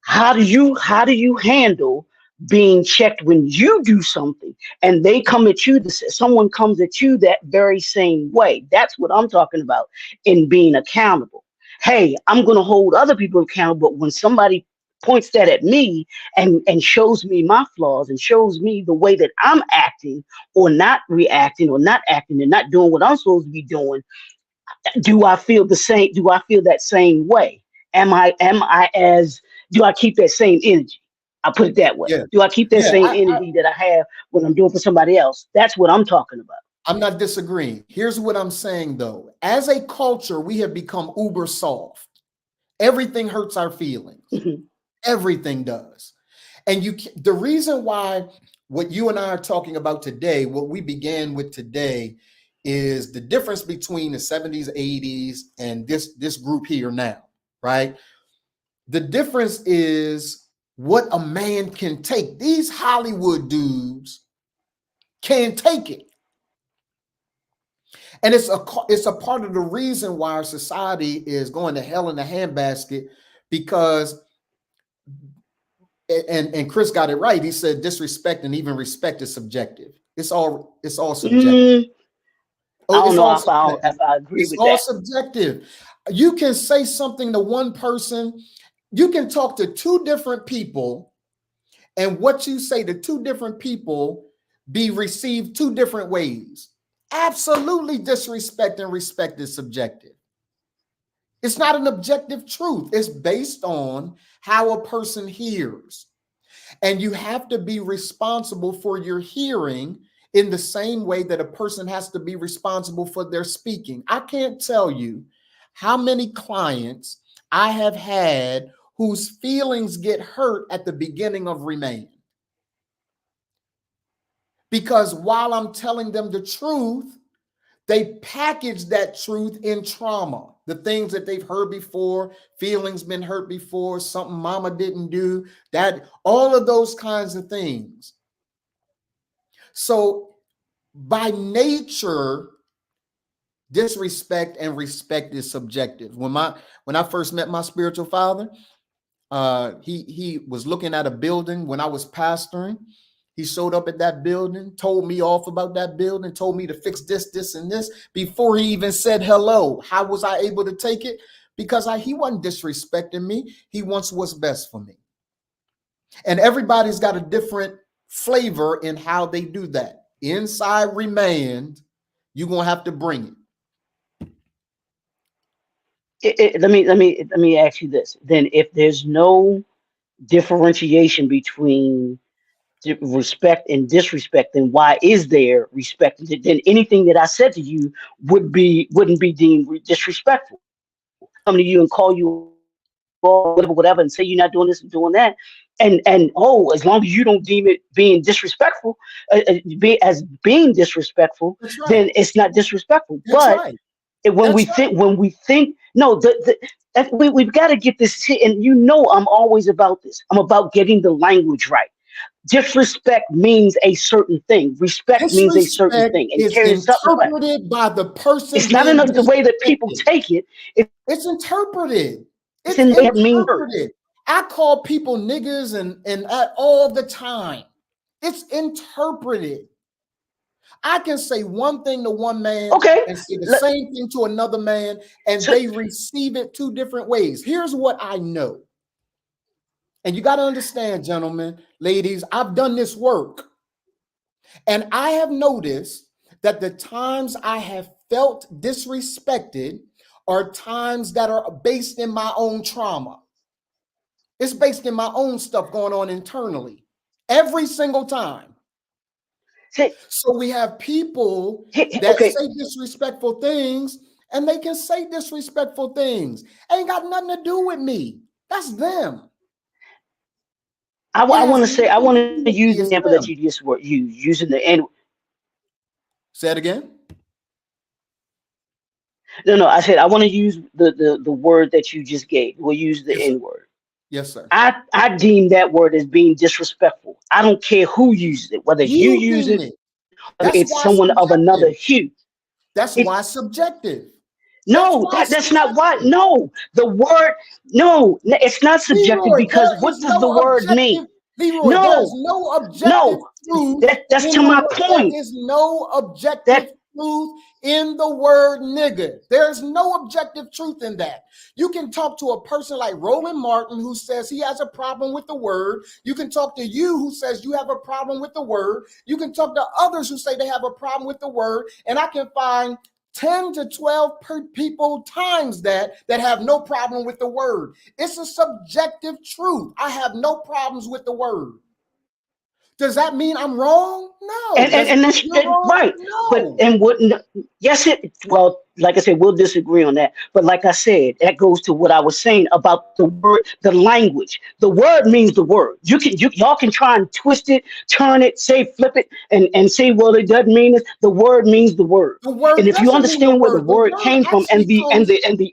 how do you handle being checked when you do something and they come at you? Someone comes at you that very same way. That's what I'm talking about in being accountable. Hey, I'm going to hold other people accountable, but when somebody points that at me and shows me my flaws and shows me the way that I'm acting or not reacting or not acting and not doing what I'm supposed to be doing, do I feel the same? Do I feel that same way? Do I keep that same energy? I'll put it that way.
Yeah.
Do I keep that same energy that I have when I'm doing for somebody else? That's what I'm talking about.
I'm not disagreeing. Here's what I'm saying though. As a culture, we have become uber soft. Everything hurts our feelings. Everything does. And the reason why what you and I are talking about today, what we began with today, is the difference between the 70s, 80s, and this group here now, right? The difference is what a man can take. These Hollywood dudes can't take it. And it's a part of the reason why our society is going to hell in a handbasket, because and Chris got it right. He said disrespect and even respect is subjective. It's all subjective.
I don't know if I agree
it's
with
all
that.
subjective. You can say something to one person. You can talk to two different people, and what you say to two different people be received two different ways. Absolutely, disrespect and respect is subjective. It's not an objective truth. It's based on how a person hears. And you have to be responsible for your hearing in the same way that a person has to be responsible for their speaking. I can't tell you how many clients I have had whose feelings get hurt at the beginning of Remain. Because while I'm telling them the truth, they package that truth in trauma. The things that they've heard before, feelings been hurt before, something mama didn't do, that all of those kinds of things. So by nature, disrespect and respect is subjective. When I first met my spiritual father, he was looking at a building when I was pastoring. He showed up at that building, told me off about that building, told me to fix this, this, and this before he even said hello. How was I able to take it? Because he wasn't disrespecting me. He wants what's best for me. And everybody's got a different flavor in how they do that. Inside Remain, you're going to have to bring it.
Let me ask you this. Then if there's no differentiation between respect and disrespect, then why is there respect? Then anything that I said to you wouldn't be deemed disrespectful. Come to you and call you whatever and say you're not doing this and doing that, and as long as you don't deem it being disrespectful, being disrespectful,
That's right.
then it's not disrespectful.
That's
But
right.
when
That's
we think no, we've got to get this, and I'm always about this. I'm about getting the language right. Disrespect means a certain thing. Respect means a certain thing. And
is interpreted by the person.
It's not enough the way that people take it.
It's interpreted. It's
interpreted.
interpreted. I call people niggas and all the time. It's interpreted. I can say one thing to one man and say the same thing to another man, and they receive it two different ways. Here's what I know. And you got to understand, gentlemen, ladies, I've done this work. And I have noticed that the times I have felt disrespected are times that are based in my own trauma. It's based in my own stuff going on internally every single time. So we have people that say disrespectful things, and they can say disrespectful things. Ain't got nothing to do with me. That's them.
I want to use the example that you just were using the N.
Say it again.
No. I said I want to use the word that you just gave. We'll use the N word.
Yes, sir.
I deem that word as being disrespectful. I don't care who uses it, whether you use it, or it's someone of another hue.
That's why it's subjective.
No, that's not why. No, the word. No, it's not subjective,
Leroy,
because what does the word mean?
Leroy, there's no objective truth.
That's to my point.
There is no objective truth in the word nigga. There's no objective truth in that. You can talk to a person like Roland Martin who says he has a problem with the word. You can talk to you who says you have a problem with the word. You can talk to others who say they have a problem with the word. And I can find 10 to 12 people times that have no problem with the word. It's a subjective truth. I have no problems with the word. Does that mean I'm wrong? No.
And that's right.
No.
But yes, well, like I said, we'll disagree on that. But like I said, that goes to what I was saying about the word, the language. The word means the word. Y'all can try and twist it, turn it, flip it, and say, well, it doesn't mean it. The word means the word. And if you understand where the word came from and the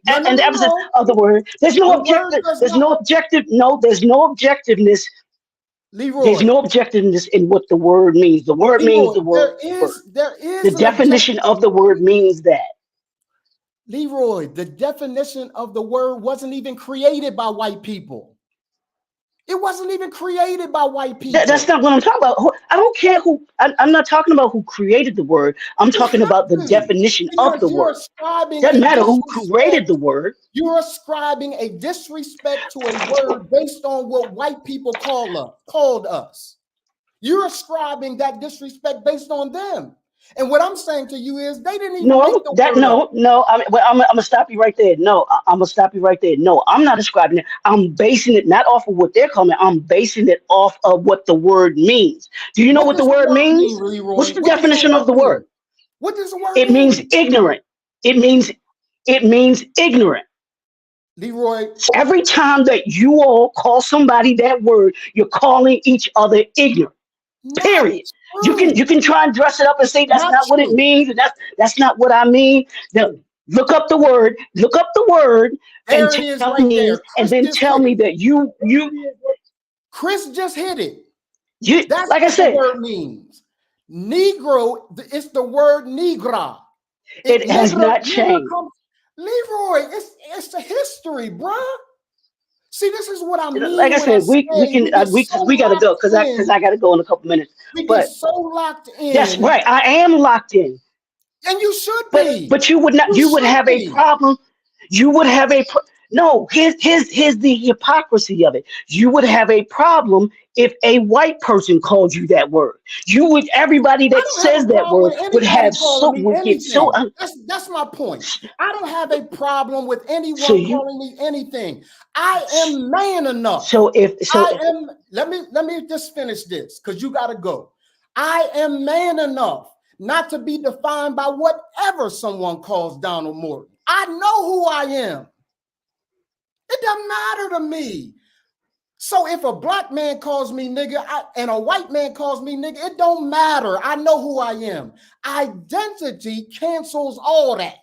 emphasis of the word, there's no objective. There's no objective. No, there's no objectiveness.
Leroy,
there's no objectiveness in what the word means. The word means the word.
There is
the definition of the word means that.
Leroy, the definition of the word wasn't even created by white people. It wasn't even created by white people.
That's not what I'm talking about. I don't care who. I'm not talking about who created the word. I'm talking about the definition of the word. Doesn't matter who created the word.
You're ascribing a disrespect to a word based on what white people called us. You're ascribing that disrespect based on them. And what I'm saying to you is they didn't even make the word up.
I'm gonna stop you right there. No, I'm gonna stop you right there. No, I'm not ascribing it. I'm basing it not off of what they're calling it. I'm basing it off of what the word means. Do you know what the word means? What's the definition of the word?
What does the word
mean? It means ignorant. It means ignorant.
Leroy,
every time that you all call somebody that word, you're calling each other ignorant. Period. You can try and dress it up and say that's not what it means, and that's not what I mean. Then look up the word,
there
and
it is
tell
right
me,
there.
and then tell me that you.
Chris just hit it.
That's like I said.
The word means Negro. It's the word Negra.
It has not changed.
Leroy, it's a history, bruh. See, this is what I mean.
Like I said, we gotta go because I gotta go in a couple minutes.
We get so locked in.
That's right. I am locked in.
And you should be.
But you would not. You would have a problem. You would have a no. Here's the hypocrisy of it. You would have a problem if a white person called you that word. Everybody that says that word would have
That's my point. I don't have a problem with anyone calling me anything. I am man enough. Let me just finish this because you gotta go. I am man enough not to be defined by whatever someone calls Donald Morton. I know who I am. It doesn't matter to me. So if a black man calls me nigga and a white man calls me nigga, it don't matter. I know who I am. Identity cancels all that.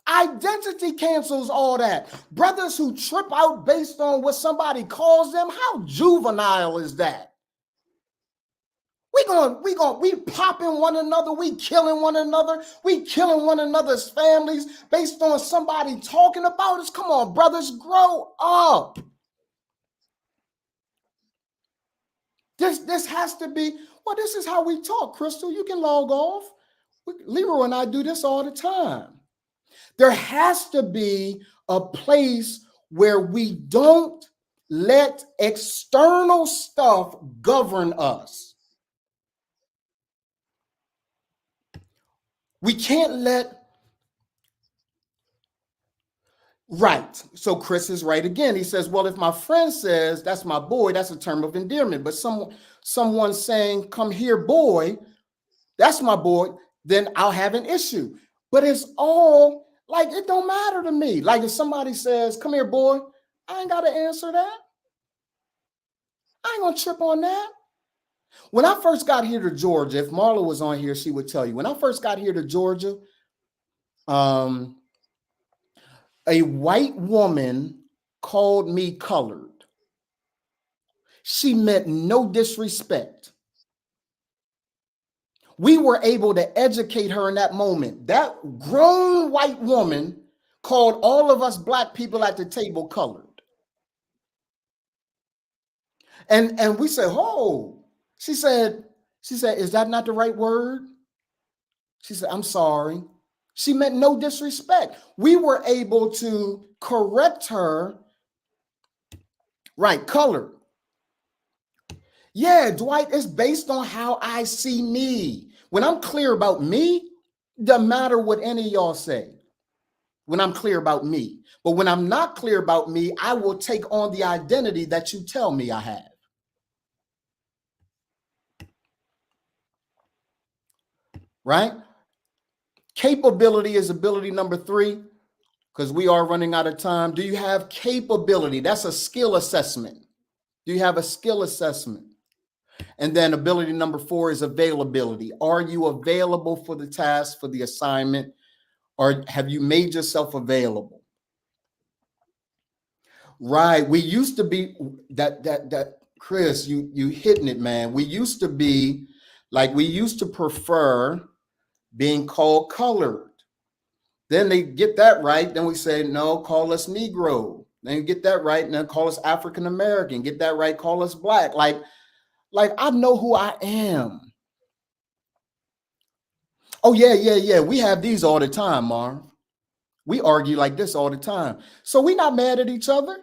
Identity cancels all that. Brothers who trip out based on what somebody calls them, how juvenile is that? We popping one another, we killing one another, we killing one another's families based on somebody talking about us. Come on, brothers, grow up. This has to be, this is how we talk, Crystal. You can log off. Leroy and I do this all the time. There has to be a place where we don't let external stuff govern us. We can't let. Right. So Chris is right again. He says, well, if my friend says that's my boy, that's a term of endearment. But someone saying, come here, boy, that's my boy, then I'll have an issue. But it's all like, it don't matter to me. Like if somebody says, come here, boy, I ain't got to answer that. I ain't going to trip on that. When I first got here to Georgia, if Marla was on here, she would tell you. When I first got here to Georgia, a white woman called me colored. She meant no disrespect. We were able to educate her in that moment. That grown white woman called all of us black people at the table colored. And we said, oh. She said, is that not the right word? She said, I'm sorry. She meant no disrespect. We were able to correct her. Right, color. Yeah, Dwight, it's based on how I see me. When I'm clear about me, doesn't matter what any of y'all say. When I'm clear about me. But when I'm not clear about me, I will take on the identity that you tell me I have. Right? Capability is ability number 3, because we are running out of time. Do you have capability? That's a skill assessment. Do you have a skill assessment? And then ability number 4 is availability. Are you available for the task, for the assignment, or have you made yourself available? Right. We used to be that Chris, you hitting it, man. We used to be like, we used to prefer being called colored. Then they get that right. Then we say, no, call us Negro. Then get that right, and then call us African American. Get that right, call us black. Like I know who I am. Oh yeah. We have these all the time, Marv. We argue like this all the time. So we're not mad at each other.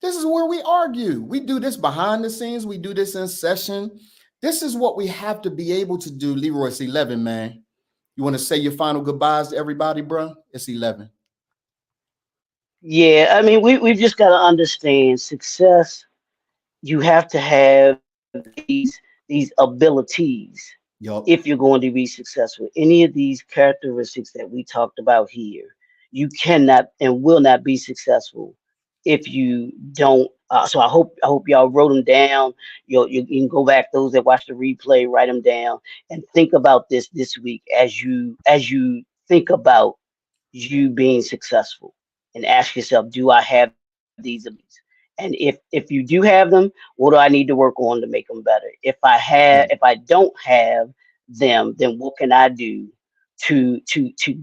This is where we argue. We do this behind the scenes. We do this in session. This is what we have to be able to do. Leroy, it's 11, man. You want to say your final goodbyes to everybody, bro? It's 11.
Yeah, I mean, we've just got to understand success. You have to have these abilities
Yup.
if you're going to be successful. Any of these characteristics that we talked about here, you cannot and will not be successful if you don't. So I hope y'all wrote them down. You can go back, those that watch the replay, write them down and think about this week as you think about you being successful, and ask yourself, do I have these abilities? And if you do have them, what do I need to work on to make them better? If I don't have them, then what can I do to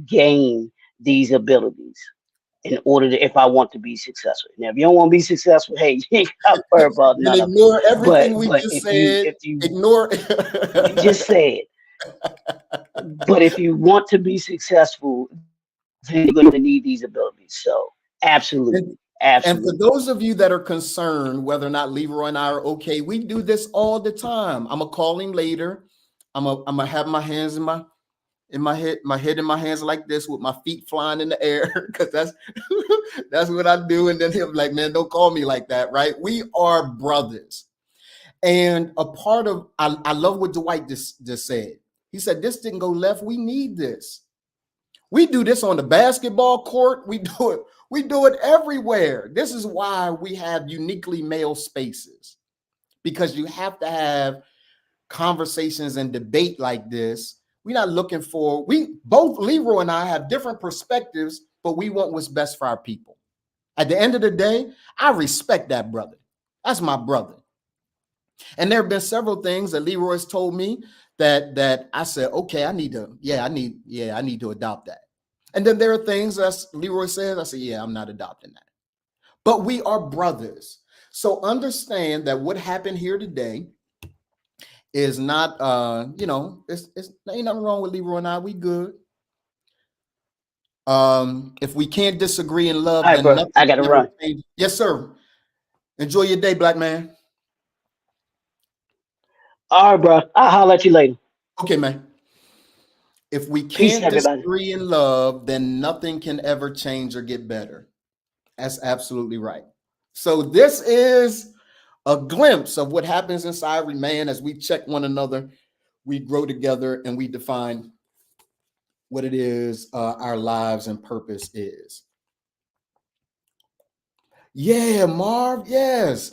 gain these abilities in order to, if I want to be successful? Now, if you don't want to be successful, hey, you ain't got to worry about
And
none of it.
ignore everything we
But
just
if
said.
you
Ignore.
you just said, but if you want to be successful, then you're going to need these abilities. So absolutely.
And for
Absolutely.
those of you that are concerned whether or not Leroy and I are okay, we do this all the time. I'm gonna call him later. I'm gonna have my hands in my head in my hands like this with my feet flying in the air, because that's what I do. And then he'll be like, man, don't call me like that, right? We are brothers. And a part of I love what Dwight just said. He said, this didn't go left. We need this. We do this on the basketball court. We do it everywhere. This is why we have uniquely male spaces, because you have to have conversations and debate like this. We're not looking for, both Leroy and I have different perspectives, but we want what's best for our people. At the end of the day, I respect that brother. That's my brother. And there have been several things that Leroy's told me that I said, okay, I need to adopt that. And then there are things that Leroy says, I say, yeah, I'm not adopting that. But we are brothers. So understand that what happened here today is not, it's ain't nothing wrong with Leroy and I. We good. If we can't disagree in love,
All right,
then
bro.
nothing
I gotta
ever
run.
changes. Yes, sir. Enjoy your day, black man.
All right, bro. I'll holler at you later.
Okay, man. If we
Peace,
can't
everybody.
disagree in love, then nothing can ever change or get better. That's absolutely right. So this is a glimpse of what happens inside Remain as we check one another, we grow together, and we define what it is our lives and purpose is. Yeah, Marv, yes.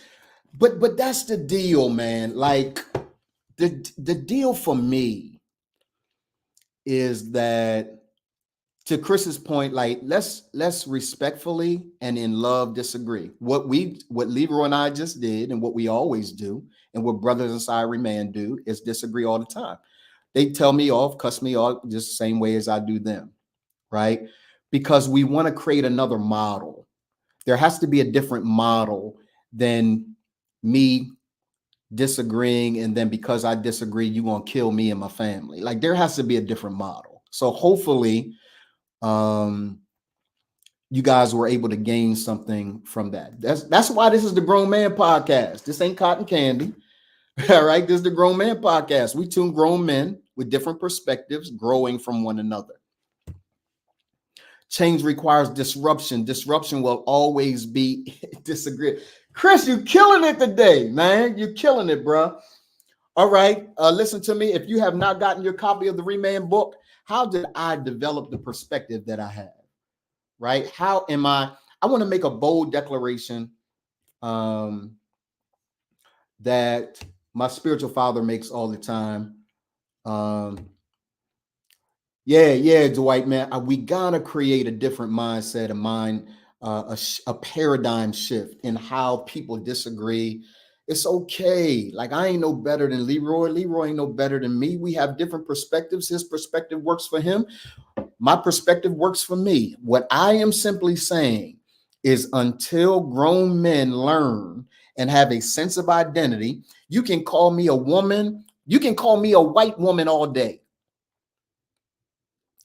But that's the deal, man. Like the deal for me is that, to Chris's point, like let's respectfully and in love disagree. What Leroy and I just did, and what we always do, and what brothers inside Remain do, is disagree all the time. They tell me off, cuss me off, just the same way as I do them, right? Because we want to create another model. There has to be a different model than me disagreeing, and then because I disagree, you're gonna kill me and my family. Like there has to be a different model. So hopefully you guys were able to gain something from that. That's why this is the Grown Man Podcast. This ain't cotton candy. All right, this is the Grown Man Podcast. We two grown men with different perspectives growing from one another. Change requires disruption. Disruption will always be disagreed. Chris, you're killing it today, man. You're killing it, bro. All right, listen to me. If you have not gotten your copy of the Remain book, how did I develop the perspective that I have? Right? How am I want to make a bold declaration that my spiritual father makes all the time. Dwight, man, we gotta create a different mindset, a mind, a paradigm shift in how people disagree. It's okay. Like I ain't no better than Leroy. Leroy ain't no better than me. We have different perspectives. His perspective works for him. My perspective works for me. What I am simply saying is until grown men learn and have a sense of identity. You can call me a woman. You can call me a white woman all day.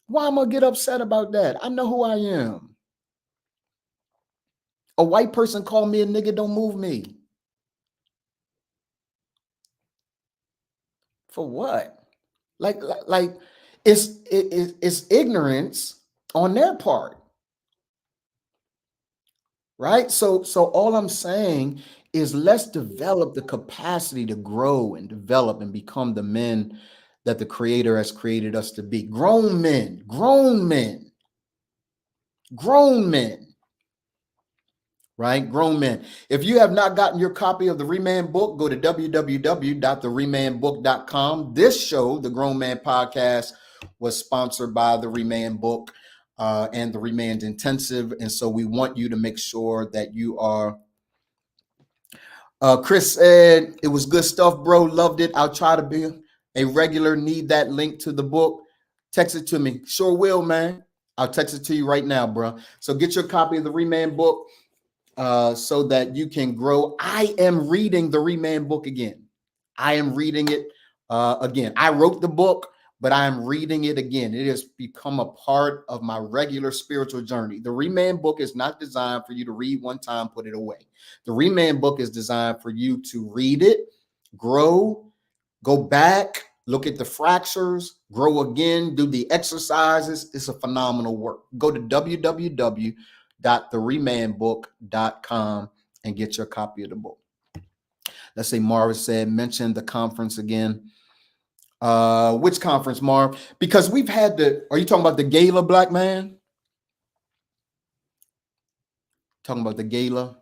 Why am I gonna get upset about that? I know who I am. A white person call me a nigga, don't move me. For what? Like it's ignorance on their part. Right? So all I'm saying is let's develop the capacity to grow and develop and become the men that the Creator has created us to be. Grown men, grown men, grown men. Right? Grown men. If you have not gotten your copy of the Reman book, go to www.theremanbook.com. This show, the Grown Man Podcast, was sponsored by the Reman book and the Remand Intensive. And so we want you to make sure that you are. Chris said, it was good stuff, bro. Loved it. I'll try to be a regular. Need that link to the book. Text it to me. Sure will, man. I'll text it to you right now, bro. So get your copy of the Reman book. So that you can grow. I am reading the Reman book again. I am reading it again. I wrote the book, but I am reading it again. It has become a part of my regular spiritual journey. The Reman book is not designed for you to read one time, put it away. The Reman book is designed for you to read it, grow, go back, look at the fractures, grow again, do the exercises. It's a phenomenal work. Go to www.theremanbook.com and get your copy of the book. Let's say Marv said, mention the conference again. Which conference, Marv? Because we've had are you talking about the gala, black man? Talking about the gala?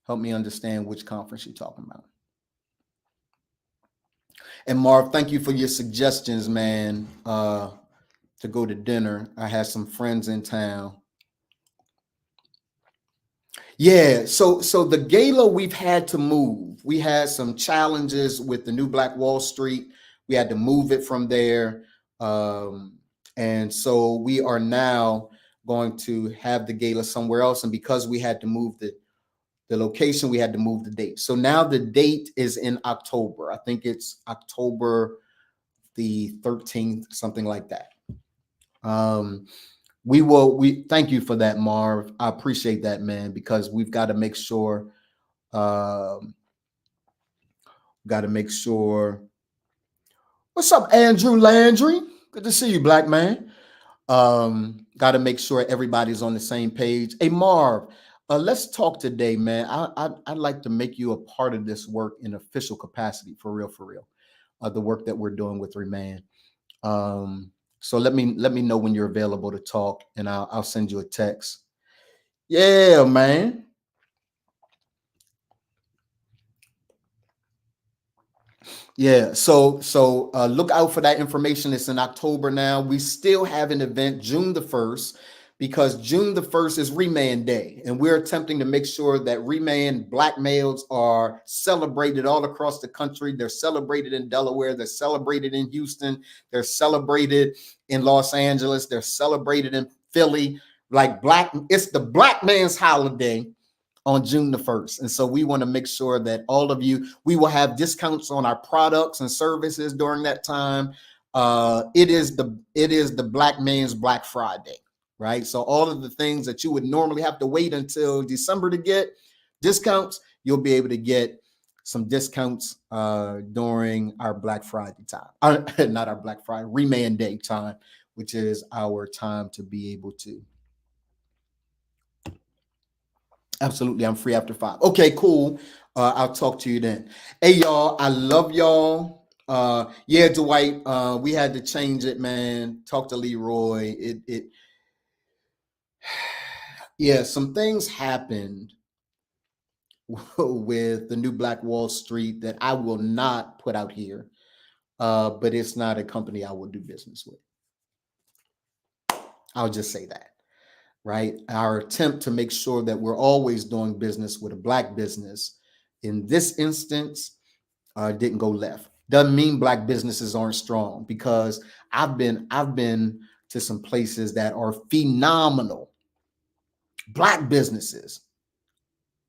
Help me understand which conference you're talking about. And Marv, thank you for your suggestions, man. To go to dinner. I had some friends in town. Yeah, so the gala we've had to move. We had some challenges with the New Black Wall Street. We had to move it from there. And so we are now going to have the gala somewhere else. And because we had to move the location, we had to move the date. So now the date is in October. I think it's October the 13th, something like that. We thank you for that, Marv. I appreciate that, man, because we've got to make sure, what's up, Andrew Landry? Good to see you, black man. Got to make sure everybody's on the same page. Hey, Marv, let's talk today, man. I'd like to make you a part of this work in official capacity, for real. The work that we're doing with Reman. So let me know when you're available to talk, and I'll send you a text. Yeah, man. Yeah. So look out for that information. It's in October now. We still have an event June the 1st, because June the 1st is Reman Day, and we're attempting to make sure that Reman black males are celebrated all across the country. They're celebrated in Delaware. They're celebrated in Houston. They're celebrated in Los Angeles. They're celebrated in Philly. It's the black man's holiday on June the 1st. And so we want to make sure that all of you, we will have discounts on our products and services during that time. It is the black man's Black Friday. Right. So all of the things that you would normally have to wait until December to get discounts, you'll be able to get some discounts during our Black Friday time. Not our Black Friday, Reman Day time, which is our time to be able to. Absolutely. I'm free after 5. Okay, cool. I'll talk to you then. Hey, y'all. I love y'all. Yeah, Dwight, we had to change it, man. Talk to Leroy. Yeah, some things happened with the New Black Wall Street that I will not put out here, but it's not a company I will do business with. I'll just say that, right? Our attempt to make sure that we're always doing business with a black business in this instance didn't go left. Doesn't mean black businesses aren't strong, because I've been to some places that are phenomenal. Black businesses.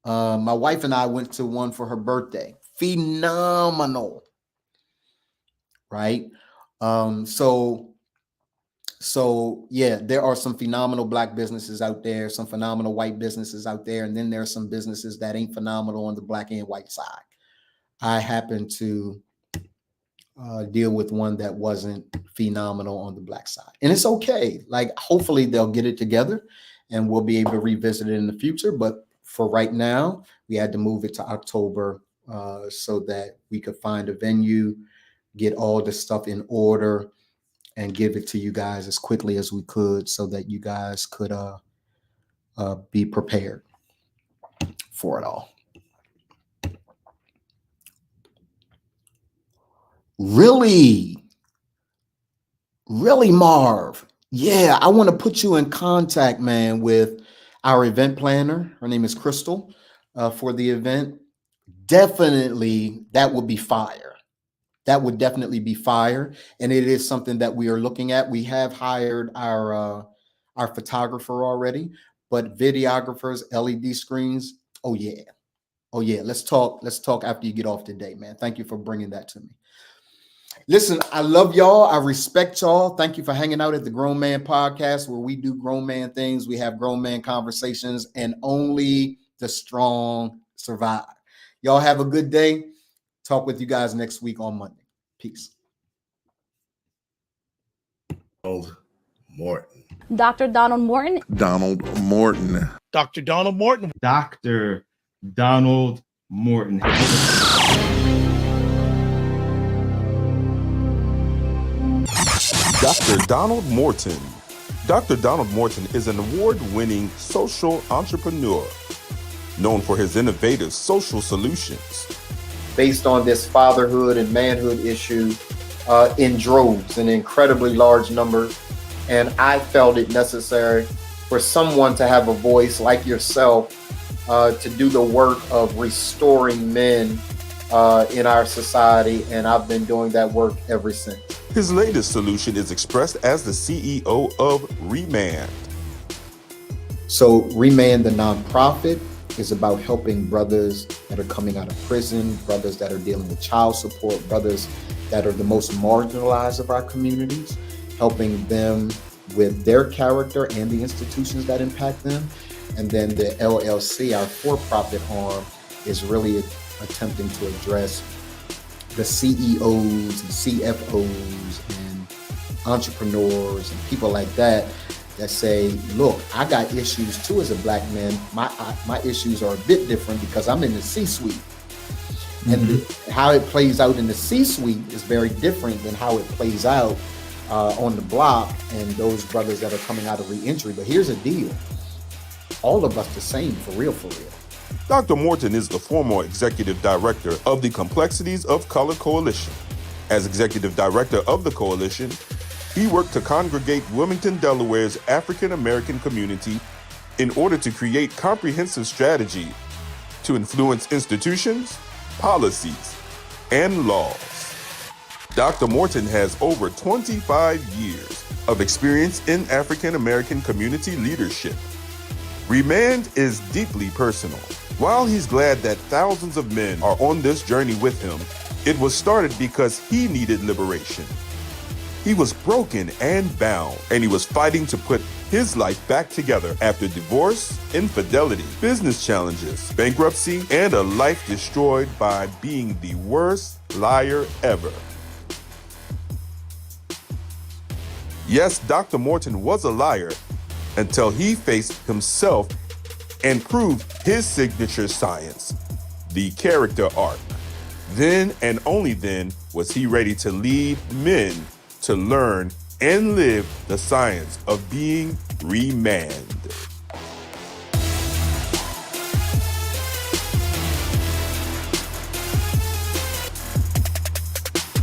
My wife and I went to one for her birthday. Phenomenal, right? So yeah, there are some phenomenal Black businesses out there, some phenomenal white businesses out there, and then there are some businesses that ain't phenomenal on the Black and white side. I happen to deal with one that wasn't phenomenal on the Black side, and it's okay. Like, hopefully they'll get it together and we'll be able to revisit it in the future. But for right now, we had to move it to October so that we could find a venue, get all the stuff in order, and give it to you guys as quickly as we could so that you guys could be prepared for it all. Really, Marv? Yeah, I want to put you in contact, man, with our event planner. Her name is Crystal for the event. Definitely, that would be fire. That would definitely be fire. And it is something that we are looking at. We have hired our photographer already, but videographers, LED screens. Oh yeah. Let's talk after you get off today, man. Thank you for bringing that to me. Listen, I love y'all. I respect y'all. Thank you for hanging out at the Grown Man Podcast, where we do grown man things. We have grown man conversations, and only the strong survive. Y'all have a good day. Talk with you guys next week on Monday. Peace.
Donald Morton.
Dr. Donald Morton.
Donald Morton.
Dr. Donald Morton.
Dr. Donald Morton.
Dr. Donald Morton. Dr. Donald Morton is an award-winning social entrepreneur known for his innovative social solutions.
Based on this fatherhood and manhood issue in droves, in incredibly large numbers. And I felt it necessary for someone to have a voice like yourself to do the work of restoring men in our society. And I've been doing that work ever since.
His latest solution is expressed as the CEO of Remand.
So Remand, the nonprofit, is about helping brothers that are coming out of prison, brothers that are dealing with child support, brothers that are the most marginalized of our communities, helping them with their character and the institutions that impact them. And then the LLC, our for-profit arm, is really attempting to address the CEOs and CFOs and entrepreneurs and people like that say, look, I got issues too as a Black man. My issues are a bit different because I'm in the C-suite. Mm-hmm. And how it plays out in the C-suite is very different than how it plays out on the block and those brothers that are coming out of re-entry. But here's the deal. All of us the same, for real, for real.
Dr. Morton is the former executive director of the Complexities of Color Coalition. As executive director of the coalition, he worked to congregate Wilmington, Delaware's African American community in order to create comprehensive strategy to influence institutions, policies, and laws. Dr. Morton has over 25 years of experience in African American community leadership. Remand is deeply personal. While he's glad that thousands of men are on this journey with him, it was started because he needed liberation. He was broken and bound, and he was fighting to put his life back together after divorce, infidelity, business challenges, bankruptcy, and a life destroyed by being the worst liar ever. Yes, Dr. Morton was a liar until he faced himself and proved his signature science, the character arc. Then and only then was he ready to lead men to learn and live the science of being remanded.